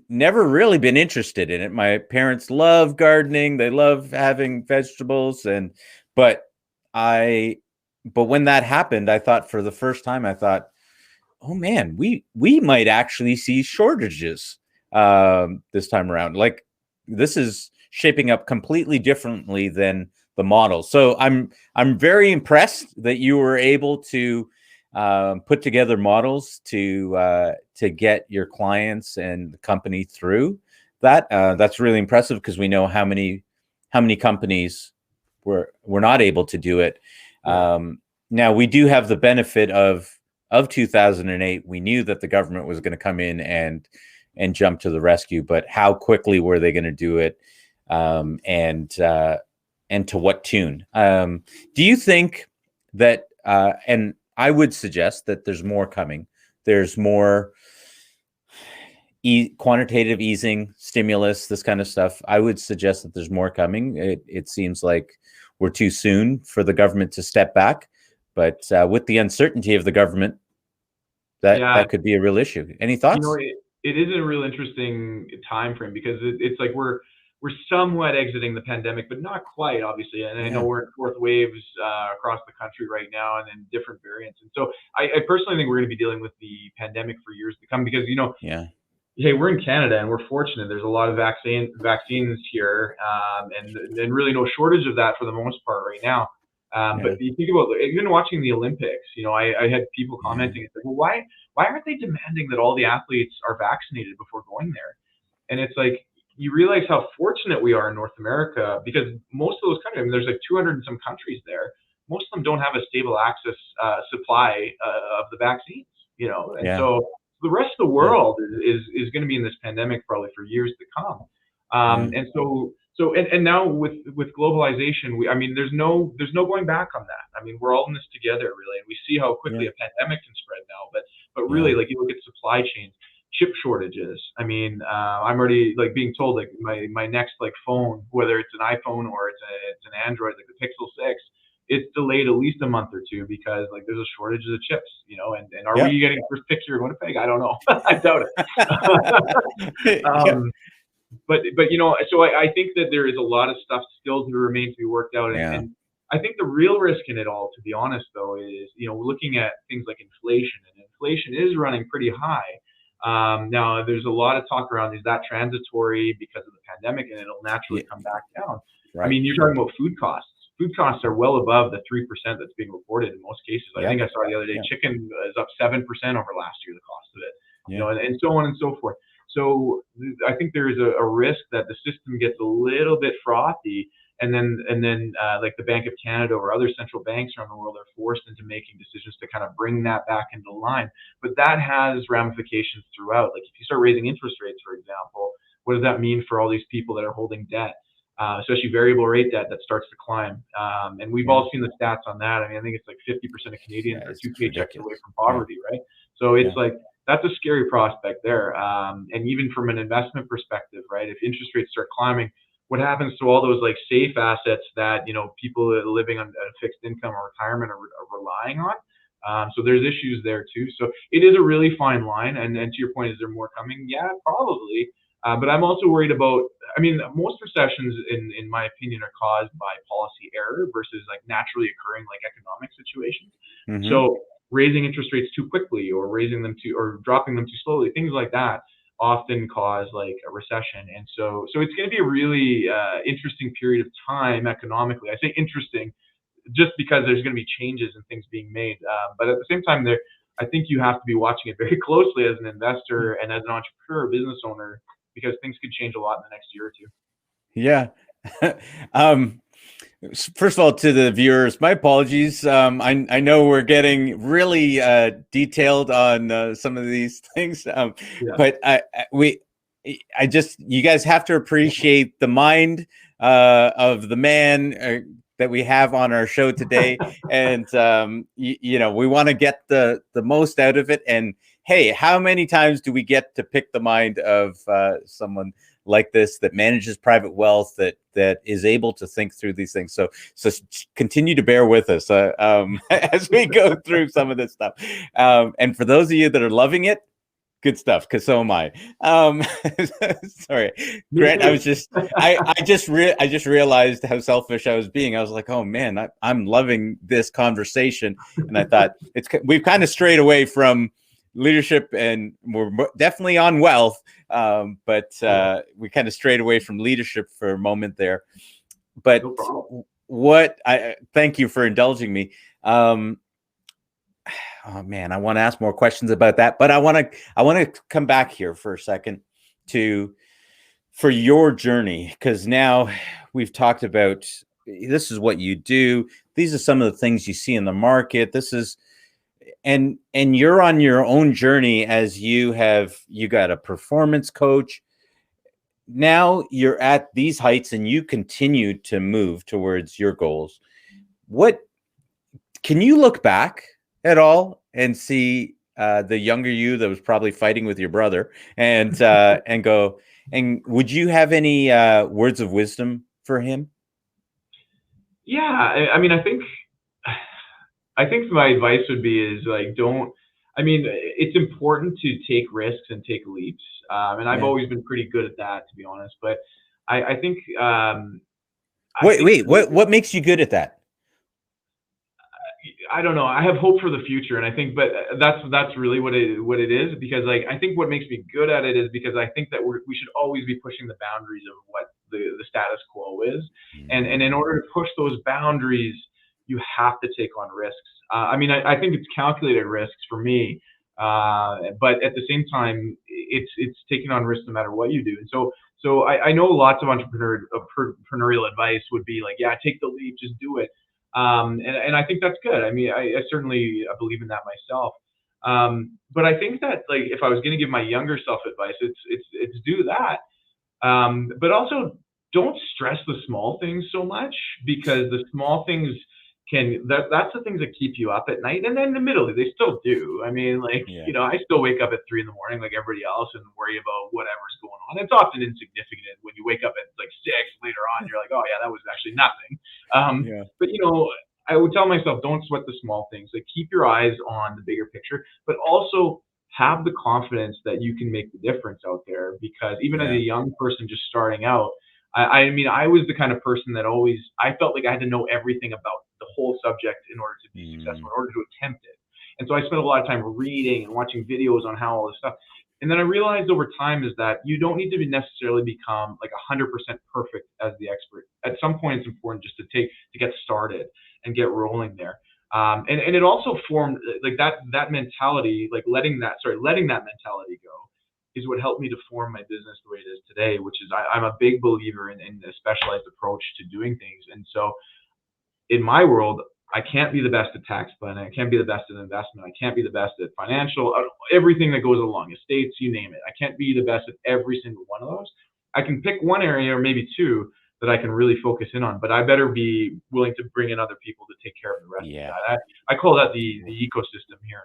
really been interested in it. My parents love gardening. They love having vegetables. But when that happened, I thought, for the first time, oh man, we might actually see shortages this time around. Like, this is shaping up completely differently than the model. So I'm very impressed that you were able to put together models to get your clients and the company through that. That's really impressive, because we know how many companies were not able to do it. Now we do have the benefit of 2008. We knew that the government was going to come in and jump to the rescue, but how quickly were they going to do it, and to what tune? Do you think that and I would suggest that there's more coming. There's more quantitative easing, stimulus, this kind of stuff. I would suggest that there's more coming. It seems like we're too soon for the government to step back, but with the uncertainty of the government, that could be a real issue. Any thoughts? It is a real interesting time frame, because it's like we're somewhat exiting the pandemic, but not quite, obviously. And I know we're in fourth waves across the country right now, and in different variants. And so I personally think we're going to be dealing with the pandemic for years to come, because hey, we're in Canada and we're fortunate. There's a lot of vaccines here, and really no shortage of that for the most part right now. But you think about, even watching the Olympics, I had people commenting, it's like, well, why aren't they demanding that all the athletes are vaccinated before going there? And it's like, you realize how fortunate we are in North America, because most of those countries, I mean, there's like 200 and some countries there. Most of them don't have a stable access supply of the vaccines, and Yeah. so the rest of the Yeah. world is going to be in this pandemic probably for years to come. Yeah. And and now with globalization, I mean, there's no going back on that. I mean, we're all in this together, really, and we see how quickly Yeah. a pandemic can spread now. But really, Yeah. like, you look at supply chains, chip shortages. I mean, I'm already like being told, like, my next like phone, whether it's an iPhone or it's an Android, like the Pixel 6, it's delayed at least a month or two because like there's a shortage of chips, and are we Yep. getting first pick here in Winnipeg? I don't know. I doubt it. Yeah. But so I think that there is a lot of stuff still to remain to be worked out, Yeah. and I think the real risk in it all, to be honest, though, is looking at things like inflation, and inflation is running pretty high. Now there's a lot of talk around, is that transitory because of the pandemic, and it'll naturally Yeah. come back down. I Right. mean, you're talking about food costs. Food costs are well above the 3% that's being reported in most cases. I think Yep. I saw the other day, Yeah. chicken is up 7% over last year, the cost of it, Yeah. and so on and so forth. So I think there is a risk that the system gets a little bit frothy, and then like the Bank of Canada or other central banks around the world are forced into making decisions to kind of bring that back into line. But that has ramifications throughout. Like, if you start raising interest rates, for example, what does that mean for all these people that are holding debt? Especially variable rate debt that starts to climb. And we've Yeah. all seen the stats on that. I mean, I think it's like 50% of Canadians Yeah. are It's 2 paychecks away ridiculous. from Yeah. poverty, right? So it's Yeah. like, that's a scary prospect there. And even from an investment perspective, right? If interest rates start climbing, what happens to all those like safe assets that people that are living on a fixed income or retirement are relying on? So there's issues there too. So it is a really fine line. And to your point, is there more coming? Yeah, probably. But I'm also worried about. I mean, most recessions, in my opinion, are caused by policy error versus like naturally occurring like economic situations. Mm-hmm. So raising interest rates too quickly, or dropping them too slowly, things like that, often cause like a recession. And so it's going to be a really interesting period of time economically. I say interesting just because there's going to be changes and things being made. But at the same time, I think you have to be watching it very closely as an investor and as an entrepreneur, business owner, because things could change a lot in the next year or two. Yeah. um, First of all, to the viewers, my apologies. I know we're getting really detailed on some of these things, Yeah. but you guys have to appreciate the mind of the man that we have on our show today, and we want to get the most out of it. And hey, how many times do we get to pick the mind of someone like this that manages private wealth, that is able to think through these things? So continue to bear with us as we go through some of this stuff. And for those of you that are loving it, good stuff, because so am I. Sorry, Grant. I just realized how selfish I was being. I was like, oh man, I'm loving this conversation, and I thought we've kind of strayed away from leadership, and we're definitely on wealth, but we kind of strayed away from leadership for a moment there. But No, I thank you for indulging me. Oh man, I want to ask more questions about that, but I want to come back here for a second for your journey, because now we've talked about this is what you do. These are some of the things you see in the market. This is and you're on your own journey, as you got a performance coach. Now you're at these heights and you continue to move towards your goals. What can you look back at all and see the younger you that was probably fighting with your brother and go, and would you have any words of wisdom for him? Yeah, I mean, I think my advice would be is like, don't. I mean, it's important to take risks and take leaps, and I've Yeah. always been pretty good at that, to be honest. But I think Wait, what makes you good at that? I don't know. I have hope for the future, and I think, but that's really what it is. Because like, I think what makes me good at it is because I think that we should always be pushing the boundaries of what the status quo is, and in order to push those boundaries, you have to take on risks. I mean, I think it's calculated risks for me, but at the same time, it's taking on risks no matter what you do. And so I know lots of entrepreneurial advice would be like, yeah, take the leap, just do it. And I think that's good. I mean, I certainly believe in that myself. But I think that like if I was going to give my younger self advice, it's do that. But also don't stress the small things so much, because the small things that's the things that keep you up at night. And then admittedly, they still do. I mean, like, Yeah. I still wake up at 3 in the morning like everybody else and worry about whatever's going on. It's often insignificant when you wake up at like 6 later on, you're like, oh yeah, that was actually nothing. Yeah. But I would tell myself, don't sweat the small things. Like, keep your eyes on the bigger picture, but also have the confidence that you can make the difference out there. Because even as a Yeah. young person just starting out, I mean, I was the kind of person that always I felt like I had to know everything about the whole subject in order to be successful, Mm. in order to attempt it. And so I spent a lot of time reading and watching videos on how all this stuff. And then I realized over time is that you don't need to be necessarily become like 100% perfect as the expert. At some point, it's important just to get started and get rolling there. And it also formed like that mentality, like letting that mentality go is what helped me to form my business the way it is today, which is I'm a big believer in a specialized approach to doing things. And so in my world, I can't be the best at tax planning. I can't be the best at investment. I can't be the best at financial, everything that goes along, estates, you name it. I can't be the best at every single one of those. I can pick one area or maybe two that I can really focus in on, but I better be willing to bring in other people to take care of the rest of Yeah. that. I call that the ecosystem here,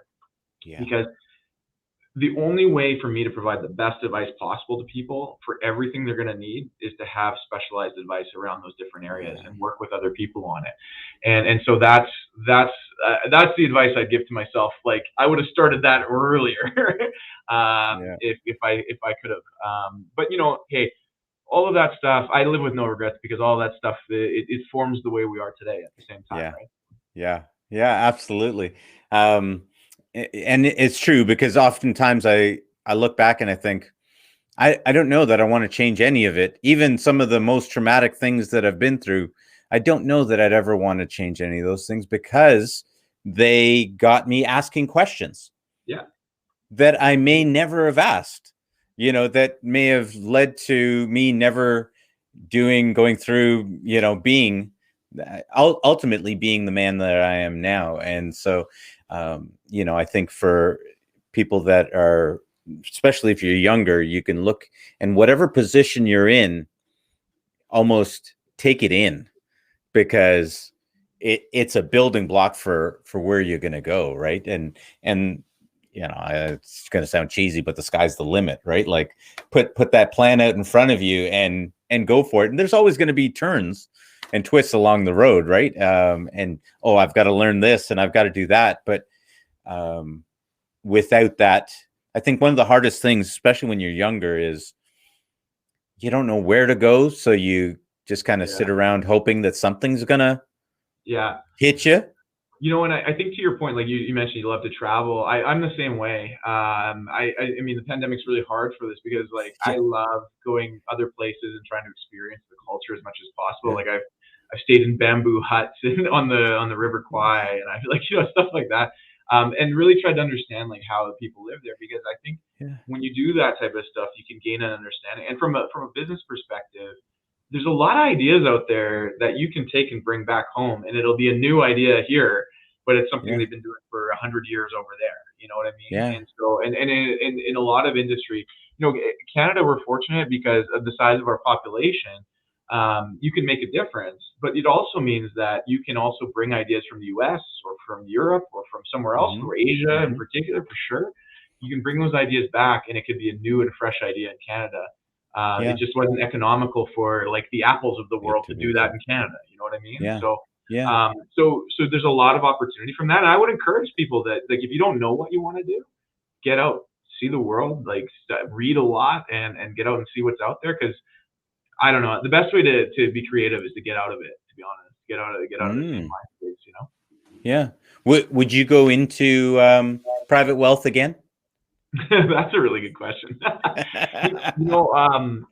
Yeah. because the only way for me to provide the best advice possible to people for everything they're going to need is to have specialized advice around those different areas Yeah. and work with other people on it. And so that's the advice I'd give to myself. Like, I would have started that earlier, Yeah. if I could have. But hey, all of that stuff, I live with no regrets, because all that stuff it forms the way we are today at the same time, Yeah. right? Yeah. Yeah. Absolutely. Um, and it's true, because oftentimes I look back and I think, I don't know that I want to change any of it. Even some of the most traumatic things that I've been through, I don't know that I'd ever want to change any of those things, because they got me asking questions Yeah. that I may never have asked, that may have led to me never going through, being ultimately being the man that I am now. And so, I think for people that are, especially if you're younger, you can look, and whatever position you're in, almost take it in, because it's a building block for where you're going to go, right? And it's going to sound cheesy, but the sky's the limit, right? Like, put that plan out in front of you and go for it. And there's always going to be turns and twists along the road, right? And I've got to learn this and I've got to do that. But without that, I think one of the hardest things, especially when you're younger, is you don't know where to go, so you just kind of sit Yeah. around hoping that something's gonna Yeah. hit you. And I think to your point, like you mentioned, you love to travel. I'm the same way. I mean, the pandemic's really hard for this, because like Yeah, I love going other places and trying to experience the culture as much as possible. yeah, Like I've stayed in bamboo huts on the River Kwai, and I feel like stuff like that, and really tried to understand like how the people live there, because I think yeah, when you do that type of stuff, you can gain an understanding. And from a business perspective, there's a lot of ideas out there that you can take and bring back home, and it'll be a new idea here, but it's something yeah, they've been doing for 100 years over there. You know what I mean? yeah. And so, and in a lot of industry, Canada, we're fortunate because of the size of our population. You can make a difference, but it also means that you can also bring ideas from the U.S. or from Europe or from somewhere else, Hmm. or Asia in Hmm. particular, for sure. You can bring those ideas back, and it could be a new and fresh idea in Canada. It Yeah, just wasn't economical for like the Apples of the it world to to be do that true. in Canada. You know what I mean? Yeah, So, yeah. so there's a lot of opportunity from that. And I would encourage people that, like, if you don't know what you want to do, get out, see the world, like read a lot, and get out and see what's out there. Because I don't know, the best way to be creative is to get out of it. To be honest, get out of the same Mm, mind space. yeah. Would you go into private wealth again? That's a really good question. I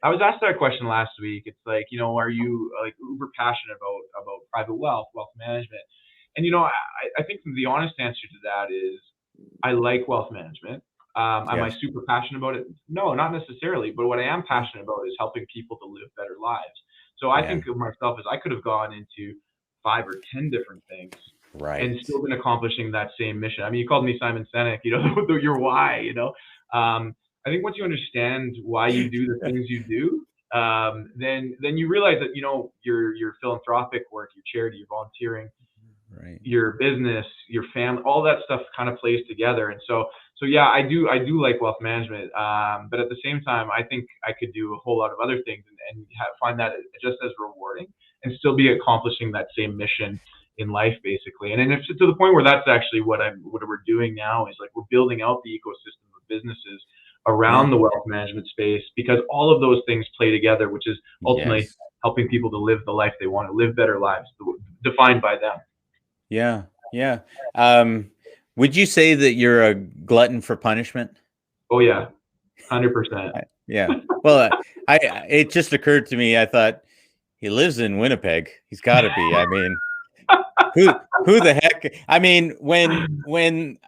was asked that question last week. It's like, are you like uber passionate about private wealth management? And I think the honest answer to that is I like wealth management. Am I Yes. super passionate about it? No, not necessarily. But what I am passionate about is helping people to live better lives. So I Yeah. think of myself as I could have gone into 5 or 10 different things and Right. still been accomplishing that same mission. I mean, you called me Simon Sinek, your why, I think once you understand why you do the things you do, then you realize that, your philanthropic work, your charity, your volunteering, Right. your business, your family, all that stuff kind of plays together. And so yeah, I do like wealth management. But at the same time, I think I could do a whole lot of other things and find that just as rewarding and still be accomplishing that same mission in life, basically. And then if to the point where that's actually what we're doing now is like we're building out the ecosystem of businesses Yeah. around the wealth management space because all of those things play together, which is ultimately Yes. helping people to live the life they want to live, better lives defined by them. Yeah. Yeah. Um, would you say that you're a glutton for punishment? Oh yeah, 100%. Yeah. Well, it just occurred to me. I thought he lives in Winnipeg. He's got to be. I mean, who the heck? I mean, when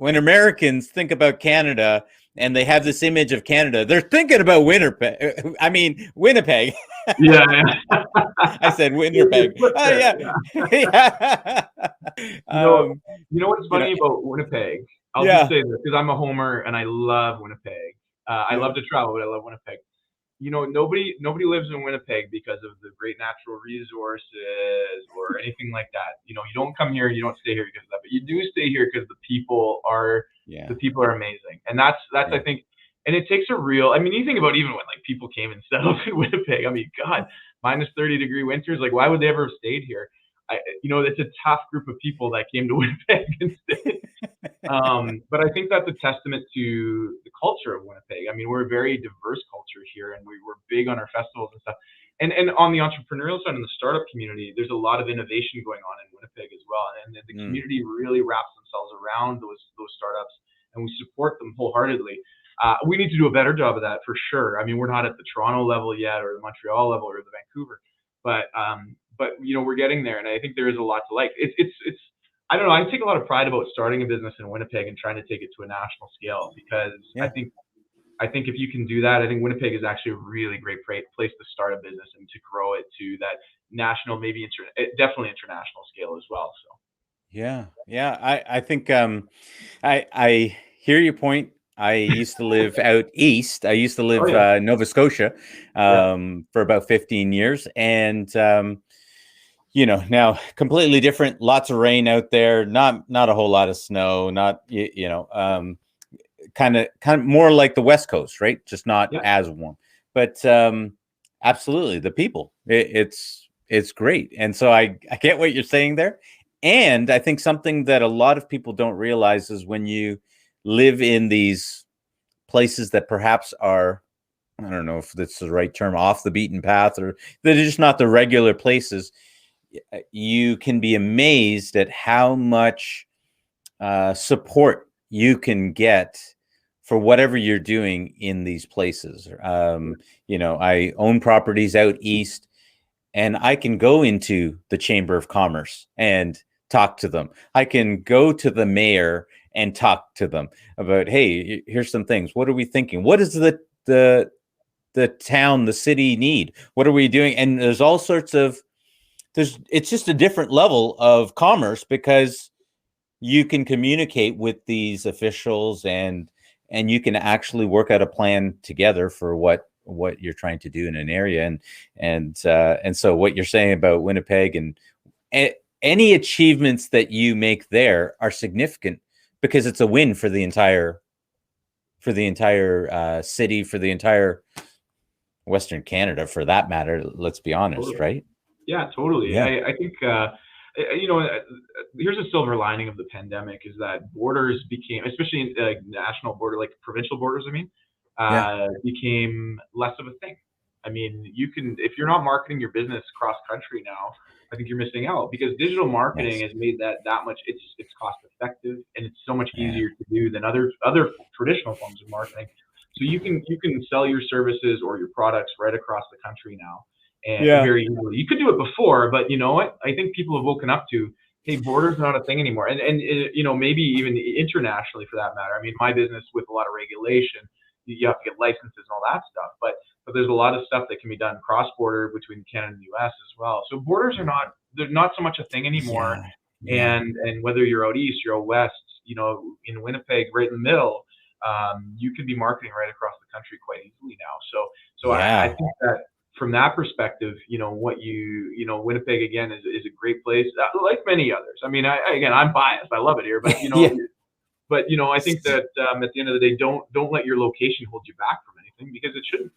Americans think about Canada and they have this image of Canada, they're thinking about Winnipeg. I mean, Winnipeg. Yeah, yeah. I said You Winnipeg. flip Oh there, yeah, yeah. yeah. You know, um, you know what's you know, funny about Winnipeg? I'll just yeah, say this because I'm a homer and I love Winnipeg. I yeah, love to travel, but I love Winnipeg. Nobody lives in Winnipeg because of the great natural resources or anything like that. You don't come here and you don't stay here because of that, but you do stay here because yeah, the people are amazing, and that's I yeah, think, and it takes a real. I mean, you think about even when like people came and settled in Winnipeg. I mean, God, minus 30-degree winters. Like, why would they ever have stayed here? It's a tough group of people that came to Winnipeg and stayed. But I think that's a testament to the culture of Winnipeg. I mean, we're a very diverse culture here, and we're big on our festivals and stuff. And on the entrepreneurial side and the startup community, there's a lot of innovation going on in Winnipeg as well. And the mm, community really wraps themselves around those startups, and we support them wholeheartedly. We need to do a better job of that for sure. I mean, we're not at the Toronto level yet, or the Montreal level, or the Vancouver, but we're getting there, and I think there is a lot to like. It's I don't know. I take a lot of pride about starting a business in Winnipeg and trying to take it to a national scale because I yeah, think I think if you can do that, I think Winnipeg is actually a really great place to start a business and to grow it to that national, maybe definitely international scale as well. So yeah, yeah. I think I hear your point. I used to live out east. I used to oh live yeah, Nova Scotia yeah, for about 15 years, and now completely different. Lots of rain out there. Not a whole lot of snow. Not kind of more like the West Coast, right? Just not yeah, as warm. But absolutely, the people. It's great, and so I get what you're saying there. And I think something that a lot of people don't realize is when you live in these places that perhaps are, I don't know if that's the right term, off the beaten path, or they're just not the regular places. You can be amazed at how much support you can get for whatever you're doing in these places. I own properties out east, and I can go into the Chamber of Commerce and talk to them. I can go to the mayor and talk to them about, hey, here's some things. What are we thinking? What does the town, the city need? What are we doing? And there's all sorts of it's just a different level of commerce because you can communicate with these officials and you can actually work out a plan together for what you're trying to do in an area and so what you're saying about Winnipeg and any achievements that you make there are significant because it's a win for the entire city, for the entire Western Canada, for that matter. Let's be honest, totally. right? Yeah, totally. Yeah. I think here's a silver lining of the pandemic is that borders became, especially in national border, like provincial borders. I mean, Yeah. became less of a thing. I mean, you can if you're not marketing your business cross country now, I think you're missing out because digital marketing Yes. has made that much. It's cost effective and it's so much Yeah. easier to do than other traditional forms of marketing. So you can sell your services or your products right across the country now and Yeah. very easily. You could do it before, but you know what? I think people have woken up to hey, borders are not a thing anymore. And you know, maybe even internationally for that matter. I mean, my business with a lot of regulation, you have to get licenses and all that stuff. But there's a lot of stuff that can be done cross border between Canada and the U.S. as well. So borders are not they're not so much a thing anymore. Yeah, yeah, And whether you're out east, you're out west, you know, in Winnipeg, right in the middle, you can be marketing right across the country quite easily now. So I yeah, think that from that perspective, you know, Winnipeg again is a great place, like many others. I mean, again, I'm biased. I love it here, but yeah. I think that at the end of the day, don't let your location hold you back from anything because it shouldn't.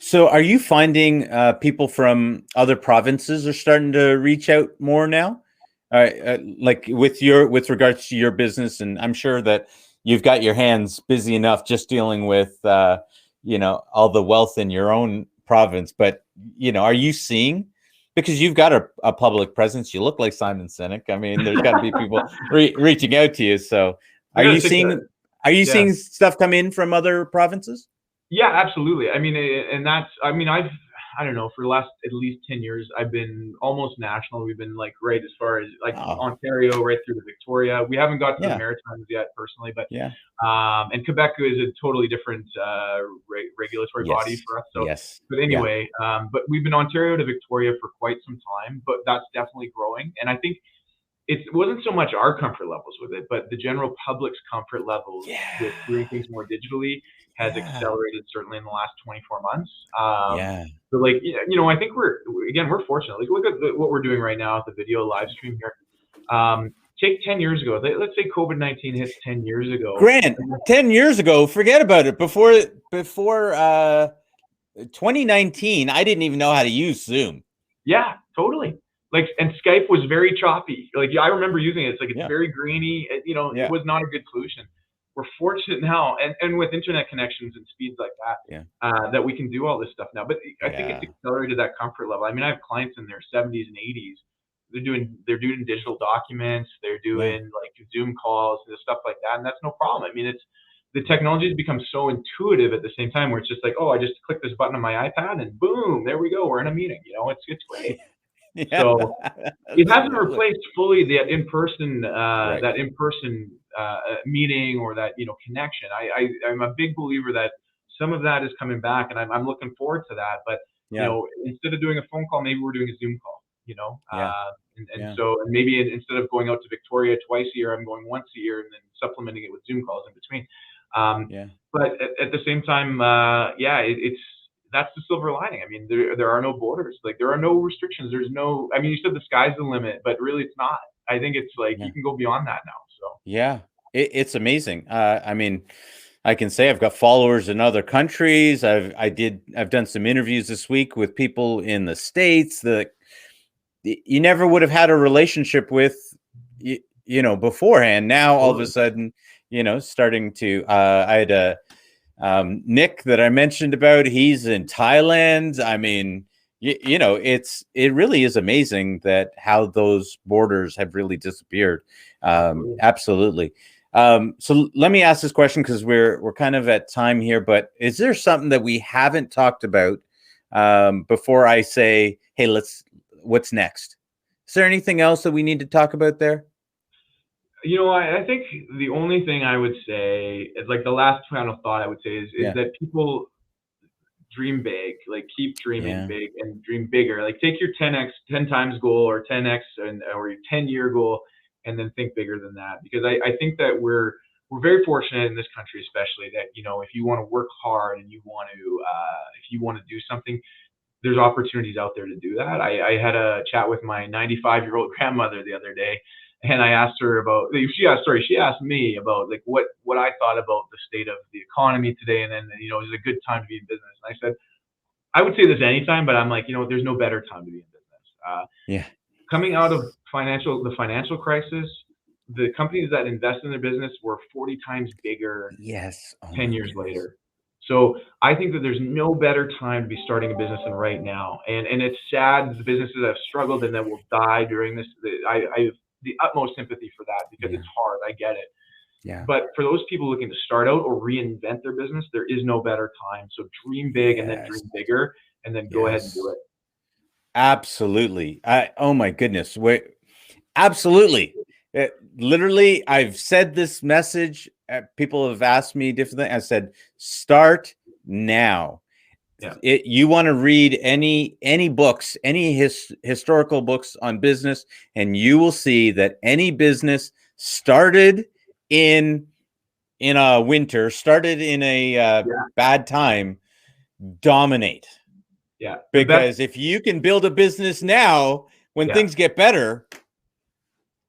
So, are you finding people from other provinces are starting to reach out more now? Like with regards to your business, and I'm sure that you've got your hands busy enough just dealing with all the wealth in your own province. But are you seeing, because you've got a public presence, you look like Simon Sinek. I mean, there's got to be people reaching out to you. So, I are gotta you take seeing that. Yeah. seeing stuff come in from other provinces? Yeah, absolutely. I mean, and I mean, I don't know, for the last at least 10 years, I've been almost national. We've been like right as far as like Oh, Ontario, right through to Victoria. We haven't got to the yeah, Maritimes yet personally, but, yeah. and Quebec is a totally different, regulatory body Yes. for us. So, Yes. but Yeah. anyway, but we've been Ontario to Victoria for quite some time, but that's definitely growing. And I think it wasn't so much our comfort levels with it, but the general public's comfort levels with doing Yeah. things more digitally has Yeah. accelerated certainly in the last 24 months. Yeah. So like, I think we're fortunate. Like, look at what we're doing right now at the video live stream here. Take 10 years ago. Let's say COVID-19 hits 10 years ago. Grant, 10 years ago, forget about it. Before 2019, I didn't even know how to use Zoom. Yeah, totally. Like, and Skype was very choppy. Like, I remember using it. It's like it's Yeah. very grainy. It Yeah. was not a good solution. We're fortunate now, and with internet connections and speeds like that, Yeah. that we can do all this stuff now. But I think it's Yeah. accelerated that comfort level. I mean, I have clients in their 70s and 80s. They're doing digital documents. They're Yeah. doing like Zoom calls and stuff like that, and that's no problem. I mean, it's the technology has become so intuitive at the same time where it's just like, oh, I just click this button on my iPad and boom, there we go. We're in a meeting. It's great. Yeah. So it hasn't Absolutely. replaced fully Right. that in person meeting or that connection. I'm a big believer that some of that is coming back, and I'm looking forward to that. But Yeah. instead of doing a phone call, maybe we're doing a Zoom call. Yeah. And Yeah. so and maybe instead of going out to Victoria twice a year, I'm going once a year, and then supplementing it with Zoom calls in between. Um, Yeah. but at the same time, yeah, it's that's the silver lining. I mean, there are no borders. Like there are no restrictions. There's no. I mean, you said the sky's the limit, but really it's not. I think it's like Yeah. you can go beyond that now. So Yeah. It's amazing. I mean, I can say I've got followers in other countries. I've done some interviews this week with people in the States that you never would have had a relationship with, beforehand. Now all of a totally. sudden, starting to. I had a Nick that I mentioned about. He's in Thailand. I mean, it really is amazing that how those borders have really disappeared. Absolutely. Absolutely. So let me ask this question because we're kind of at time here. But is there something that we haven't talked about before I say, hey, what's next? Is there anything else that we need to talk about there? I think the only thing I would say is like the last final thought I would say is Yeah. that people dream big, like keep dreaming Yeah. big and dream bigger. Like take your 10 times goal or 10x or your 10-year goal and then think bigger than that. Because I think that we're very fortunate in this country, especially that, if you want to work hard and if you want to do something, there's opportunities out there to do that. I had a chat with my 95-year-old grandmother the other day, and I asked her about. She asked me about like what I thought about the state of the economy today, and then is it a good time to be in business? And I said I would say this anytime, but I'm like there's no better time to be in business. Yeah. Coming out of the financial crisis, the companies that invest in their business were 40 times bigger Yes. Oh 10 my years goodness. later. So I think that there's no better time to be starting a business than right now. And it's sad the businesses that have struggled and that will die during this. I have the utmost sympathy for that because Yeah. it's hard. I get it. Yeah. But for those people looking to start out or reinvent their business, there is no better time. So dream big and then Yes. dream bigger and then go ahead and do Yes. it. Absolutely. Oh my goodness. Wait. Absolutely. Literally, I've said this message. People have asked me different things. I said, start now. Yeah. You want to read any books, any historical books on business, and you will see that any business started in a winter, started in a bad time, dominate. Yeah. Because if you can build a business now, when things get better,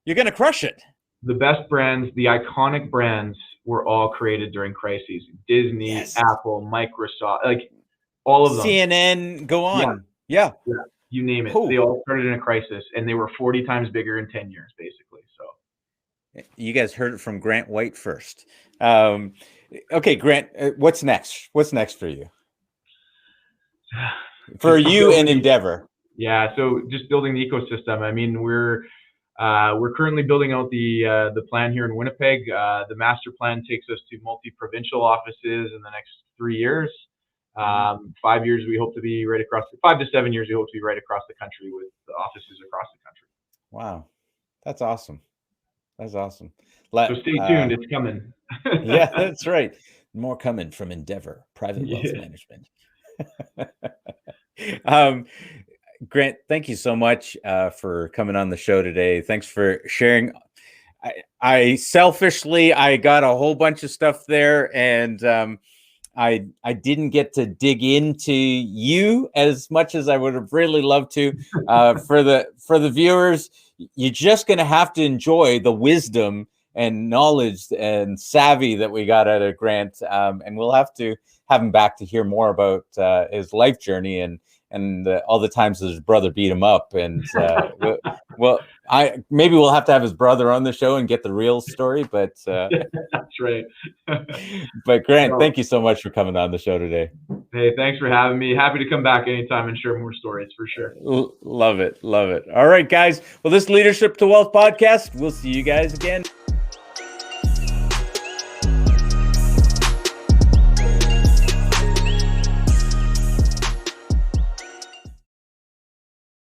you're going to crush it. The best brands, the iconic brands, were all created during crises. Disney, Apple, Microsoft, like all of them. CNN, go on. Yeah. You name it. They all started in a crisis, and they were 40 times bigger in 10 years, basically. So you guys heard it from Grant White first. Okay, Grant, what's next? What's next for you? For you and Endeavor. Yeah, so just building the ecosystem. I mean, we're currently building out the plan here in Winnipeg. The master plan takes us to multi-provincial offices in the next 3 years. 5 years, we hope to be right across. 5 to 7 years, we hope to be right across the country with the offices across the country. Wow, that's awesome. That's awesome. So stay tuned; it's coming. Yeah, that's right. More coming from Endeavor Private Wealth Management. Grant, thank you so much for coming on the show today. Thanks for sharing. I selfishly, I got a whole bunch of stuff there, and I didn't get to dig into you as much as I would have really loved to. For the viewers, you're just going to have to enjoy the wisdom and knowledge and savvy that we got out of Grant, and we'll have to have him back to hear more about his life journey and all the times that his brother beat him up. And maybe we'll have to have his brother on the show and get the real story. But that's right. But Grant, thank you so much for coming on the show today. Hey, thanks for having me. Happy to come back anytime and share more stories for sure. Love it. Love it. All right, guys. Well, this Leadership to Wealth podcast, we'll see you guys again.